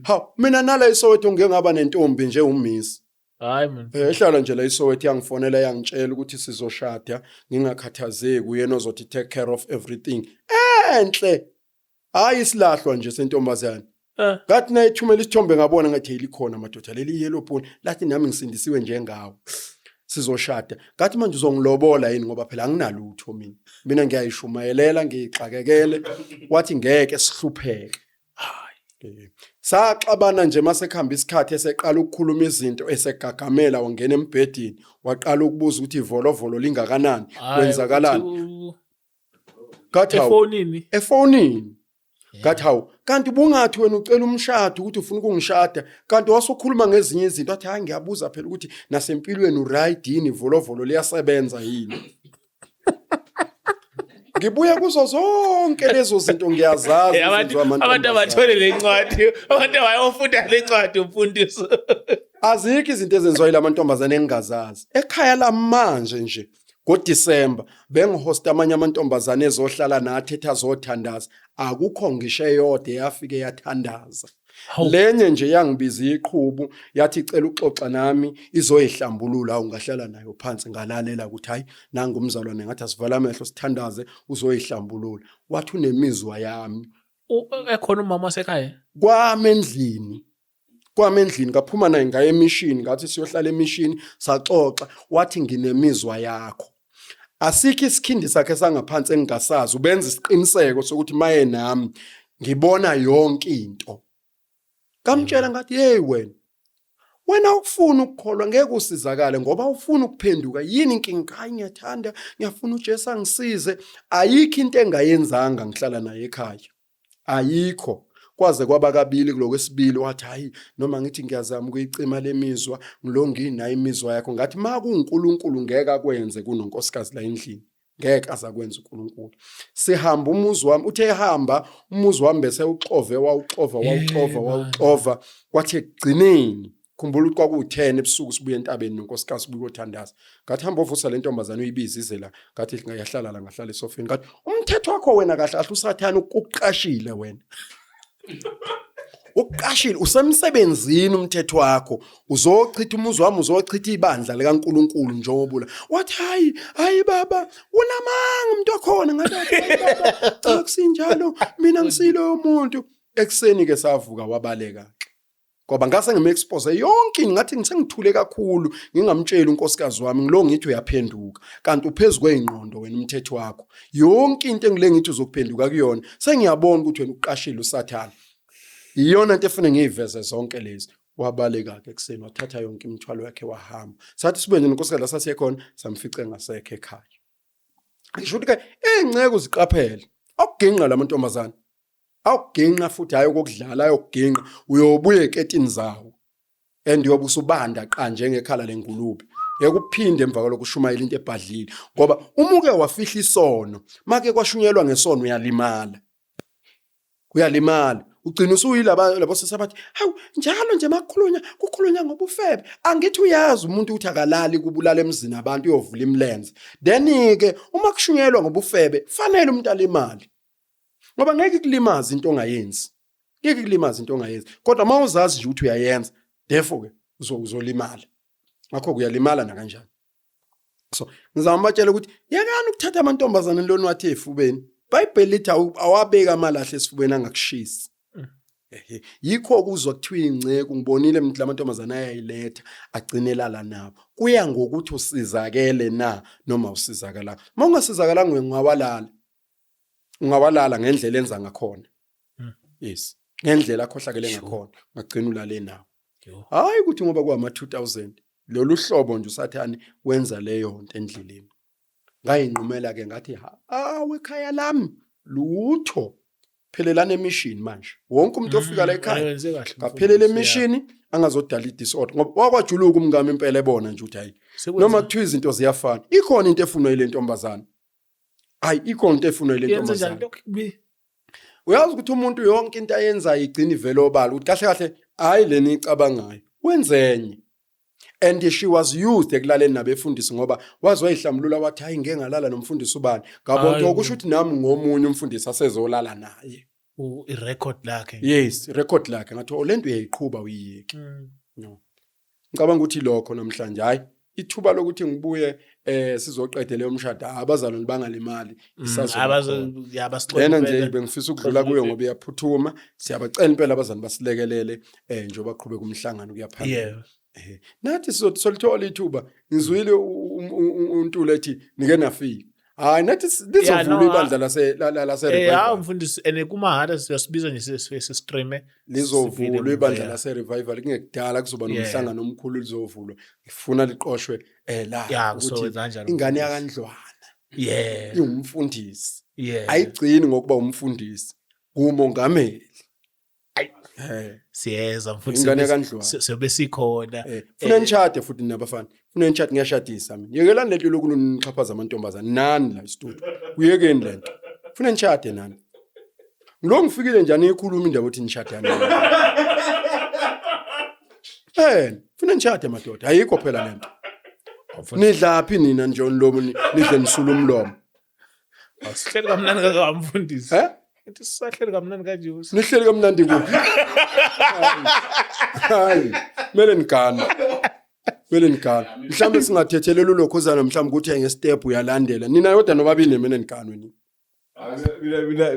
Ha, mina nala iSoweto ngengaba nentombi nje uMiss. Hayi man. Ehlala nje la iSoweto yangifonela yangitshela ukuthi sizoshada, ngingakhathazeki uyena ozothi take care of everything. Enhle. Hayi isilahlwa nje sentombazane. Ngathi na ithumela isithombe ngabona ngathi likhona madoda leli yellow phone lathi nami ngisindisiwe njengawo. Sizoshada. Ngathi manje uzongilobola yini ngoba phela anginalutho mina. Mina ngiyayishumayelela ngixakekele wathi ngeke sihlupheke. Hayi. Saxabana nje masekhamba isikhathi eseqala ukukhuluma izinto esegagamela wangena embhedini waqala ukubuza ukuthi ivolovolo lingakanani kwenzakalani. Ngathi efonini. Ngathi hawu kanti bungathi wena ucela umshado ukuthi ufuna ukungishada kanti wasokhuluma ngezinye izinto athi hayi ngiyabuza phela ukuthi nasempilweni uright yini ivolovolo liyasebenza yini. Ngibuye kuzo zonke lezo zinto ngiyazazi abantu abathole lencwadi abantu abayofunda lencwadi umfundiso. Azikho izinto ezenziwa yila mantombazane engingazazi. Ekhaya la manje nje ngoDisemba bengihosta amanye amantombazane ezohlala nathi ethazothandaza akukho ngisho eyodwa yafike yathandaza. Lenye nje yangibiza iqhubu yathi icela uxoxa nami izoyihlambulula ungahlala nayo phansi ngalalela ukuthi hayi nanga umzalwane ngathi asivala amehlo sithandaze uzoyihlambulula. Wathi unemizwa yami Ekhona umama wasekhaya. Kwamendlini ngaphuma naye ngaye emishini ngathi siyohlala emishini saxoxa wathi nginemizwa yakho. Asikho isikhindi sakhe sangaphansi engingasazi ubenza isiqiniseko sokuthi maye nami ngibona yonke into. Kamtshela ngathi hey wena ufuna ukukholwa ngeke usizakale ngoba ufuna ukuphenduka yini inkinga hayi ngiyathanda ngiyafuna uJesu angisize ayikho into engayenzanga ngihlala naye ekhaya ayikho kwaze kwaba kabili kulokwesibili wathi hayi noma ngithi ngiyazama ukuyicima lemizwa ngilongini nayo imizwa yakho ngathi maku uNkulunkulu ngeke akwenze kunonkosikazi la endlini ngeke azakwenza uNkulunkulu. Sihamba umuzi wami uthe ehamba umuzi wami bese uxove wawuxova kwathi egcineni khumbula ukuthi kwaku10 ebusuku sibuye entabeni nonkosikazi sibuye uthandaza. Ngathi hamba ovusa le ntombazane uyibiza izela ngathi ngayahlala la ngahlala esofeni ngathi umthetho wakho wena kahle kahle usathana ukuqashile wena. Uqashile usemsebenzini umthetho wakho uzochitha umuzi wami uzochitha ibandla likaNkulunkulu njengobula wathi hayi baba unamanga umuntu okhona ngathi baba akusinjalo mina ngisilo umuntu. Ekseni ke savuka wabaleka ngoba ngase ngimexpose yonke ngathi ngisengithule kakhulu ngingamtshela unkosikazi wami ngilo ngithi uyaphenduka kanti uphezulu kweingqondo wena umthetho wakho yonke into engile ngithi uzokuphenduka kuyona sengiyabona ukuthi wena uqashile usathana. Iyona into efuna ngiyiveze zonke lezi. Wabaleka ke ekseni wathatha yonke imithwalo yakhe wahamba. Sathi sibenze nonkosikazi la sasiyekhona samfice ngasekhe ekhaya. Ngisho ukuthi ke ingceke uziqaphele akuginqa lamantombazana. Awuginqa futhi hayi ukudlala ayokuginqa uyobuye eketini zawo. Endiyobe usubanda qa njengekhala lengulube. Yekuphinde emva kwalokho ushumayela into ebhadlile ngoba umuke wafihla isono make kwashunyelwa ngesono uyalimala. Ugcina usuyilabo sesabathi hawu njalo nje kukhulunywa ngobufebe angithi uyazi umuntu uthi akalali kubulala emzini abantu uyovula imlenze then ke uma kushunyelwa ngobufebe fanele umuntu alimali ngoba ngeke kulimaza into ongayenzi kodwa mawuzazi nje ukuthi uyayenza therefore ke uzolimala ngakho kuyalimala na kanjani. So ngizambatshela ukuthi yakani ukuthatha amantombazane lona wathi efubeni iBhayibheli lithi awabeka amalahle esifubeni angakushisi. Yikho kuzwa kuthiwa ingceke ngibonile lamantombazana ayayiletha agcinelala nabo kuya ngokuthi usizakele na noma usizakala. Mawungasizakala ungawalala ngendlela enza ngakhona. Yes ngendlela akhohlakele ngakhona ngagcina ulale nawo. Hayi ukuthi ngoba kwama 2000 lolu hlobo nje usathani wenza leyo nto endleleni. Ngayinqumela ke ngathi ekhaya lami lutho phelelana emishini manje wonke umuntu ofika la ekhaya ngaphelela emishini angazodala idisorder ngoba wakwajuluka umngame impela ebona nje ukuthi hayi noma kuthiwa izinto ziyafana ikhona into efunwa ile ntombazana ikhona into efunwa ile ntombazana. Uyazi ukuthi umuntu yonke into ayenza igcina ivele obala ukuthi kahle kahle hayi leni icabangayo wenzenye and she was used ekulaleni nabefundisi ngoba wazoyihlambulula wathi hayi ngeke ngalala nomfundisi ubani ngabo Hayi. nto kusho ukuthi nami ngomunye umfundisi asezolala naye. I-record lakhe. Yes, record lakhe ngathi lento uyayiqhubha uyiyeke. No. Ngicabanga ukuthi lokho namhlanje hayi ithuba lokuthi ngibuye sizoqedela leyo mshado abazalwane bangalimali Lena nje bengifisa ukudlula kuyo ngoba iyaphuthuma siyabacela impela abazali basilekelele njengoba baqhubeka umhlangano kuya phambili. Yeah. Nathi solithola ithuba ngizwile uNtuli ethi nike nafika. Hayi nathi lizovula ibandla lase revival. Mfundisi ene kumahara siyasibiza nje sesistreame Lizovulwa ibandla lase revival kungekudala kuzoba nomhlangano omkhulu lizovulwa. Ngifuna liqoshwe la ukuthi ingane yakandlwana. Yeah. Ingumfundisi. Yeah. Ayigcini ngokuba umfundisi. Kumongameli. Siyeza Ingane mfundisi yakandlwana. sobe sikhona. Funa nishade futhi nabafana. Funa nishade ngiyashadisa mina. Yekelani lento lokunixhaphaza amantombazana nani la studio. Kuyekeni lento. Funa nishade nani. Ngilo ngifikile njani ikhuluma indaba othi nishade nani. Funa nishade madoda. Ayikho phela lento. Nidlaphi nina nje onlomo nidle nisula umlomo. Sihleli kamnandi kakamfundisi. Ithi sisahleli kamnandi kanje. Nihleli kamnandi kuphi? Hayi, kumele nigane. Mhlawumbe singathethelela ulokhuzana mhlawumbe ukuthi ngestep uyalandela. Nina yodwa nobabili mina niganwe ni.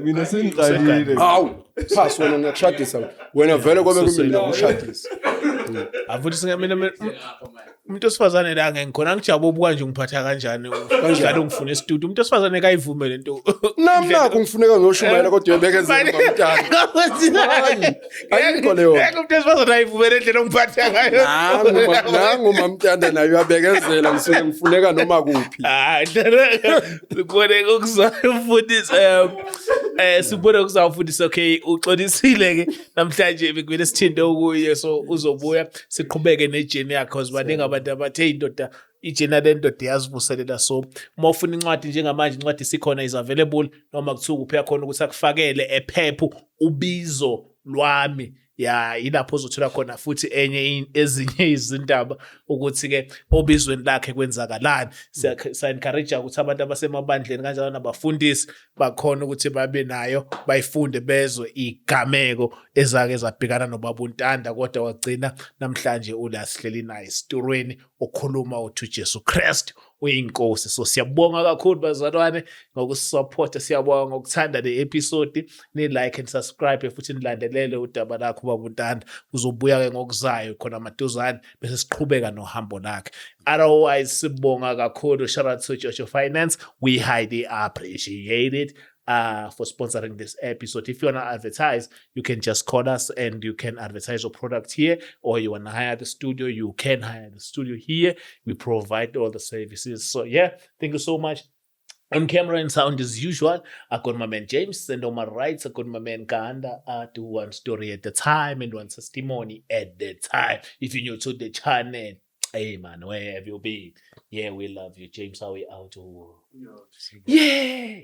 Mina sengiqalile. Hawu, phasi wena ngiyakushadisa. Wena vele kobe kumina ukushadisa. Afuthi singamina umuntu osifazane la ngikhona ngijabula ubuka nje ngiphatha kanjani kanjalo ngifuna e-studio umuntu osifazane kayivume lento Nami nakho ngifuneka ngiyoshumayela kodwa uyebekezela ngomntana. Ayikho leyo. umuntu osifazane ayivume lendlela ngiphatha ngayo. Nangu mamntanda nayo uyabekezela ngisuke ngifuneka noma kuphi. Sibone ukuzayo mfundisi sibone ukuzayo mfundisi okay uxolisile ke namhlanje bekumele sithinte ukuye so uzobuya siqhubeke nejeni yakhe cause baningi abantu abathe indoda ijena lendoda yazivuselela so uma ufuna incwadi njengamanje incwadi sikhona is available noma kuthiwa kuphi yakhona ukuthi akufakele ephephu ubizo lwami ya ilapho uzothola khona futhi ezinye izindaba ukuthi ke obizweni lakhe kwenzakalani. Siya encourage ukuthi abantu abasemabandleni kanjalo nabafundisi bakhona ukuthi babe nayo bayifunde bezwe igameko ezake zabhekana nobaba uNtanda kodwa wagcina namhlanje ulasihleli naye esitorweni okhuluma uthi uJesu Christ uyinkosi. So siyabonga kakhulu bazalwane ngokusupporta, siyabonga ngokuthanda le episode, ni like and subscribe futhi nilandelele udaba lakho ubaba uNtanda. Uzobuya ke ngokuzayo khona maduzane bese siqhubeka nohambo lakhe. Otherwise sibonga kakhulu, shout out to Church of Finance, we highly appreciate it for sponsoring this episode. If you want to advertise, you can just call us and you can advertise your product here, or you want to hire the studio, you can hire the studio here. We provide all the services. So yeah, thank you so much. On camera and sound as usual, I got my man James, and on my right, I got my man Kanda to one story at the time and one testimony at the time. If you're new to the channel, hey man, where have you been? Yeah, we love you. James, how we out? Yeah.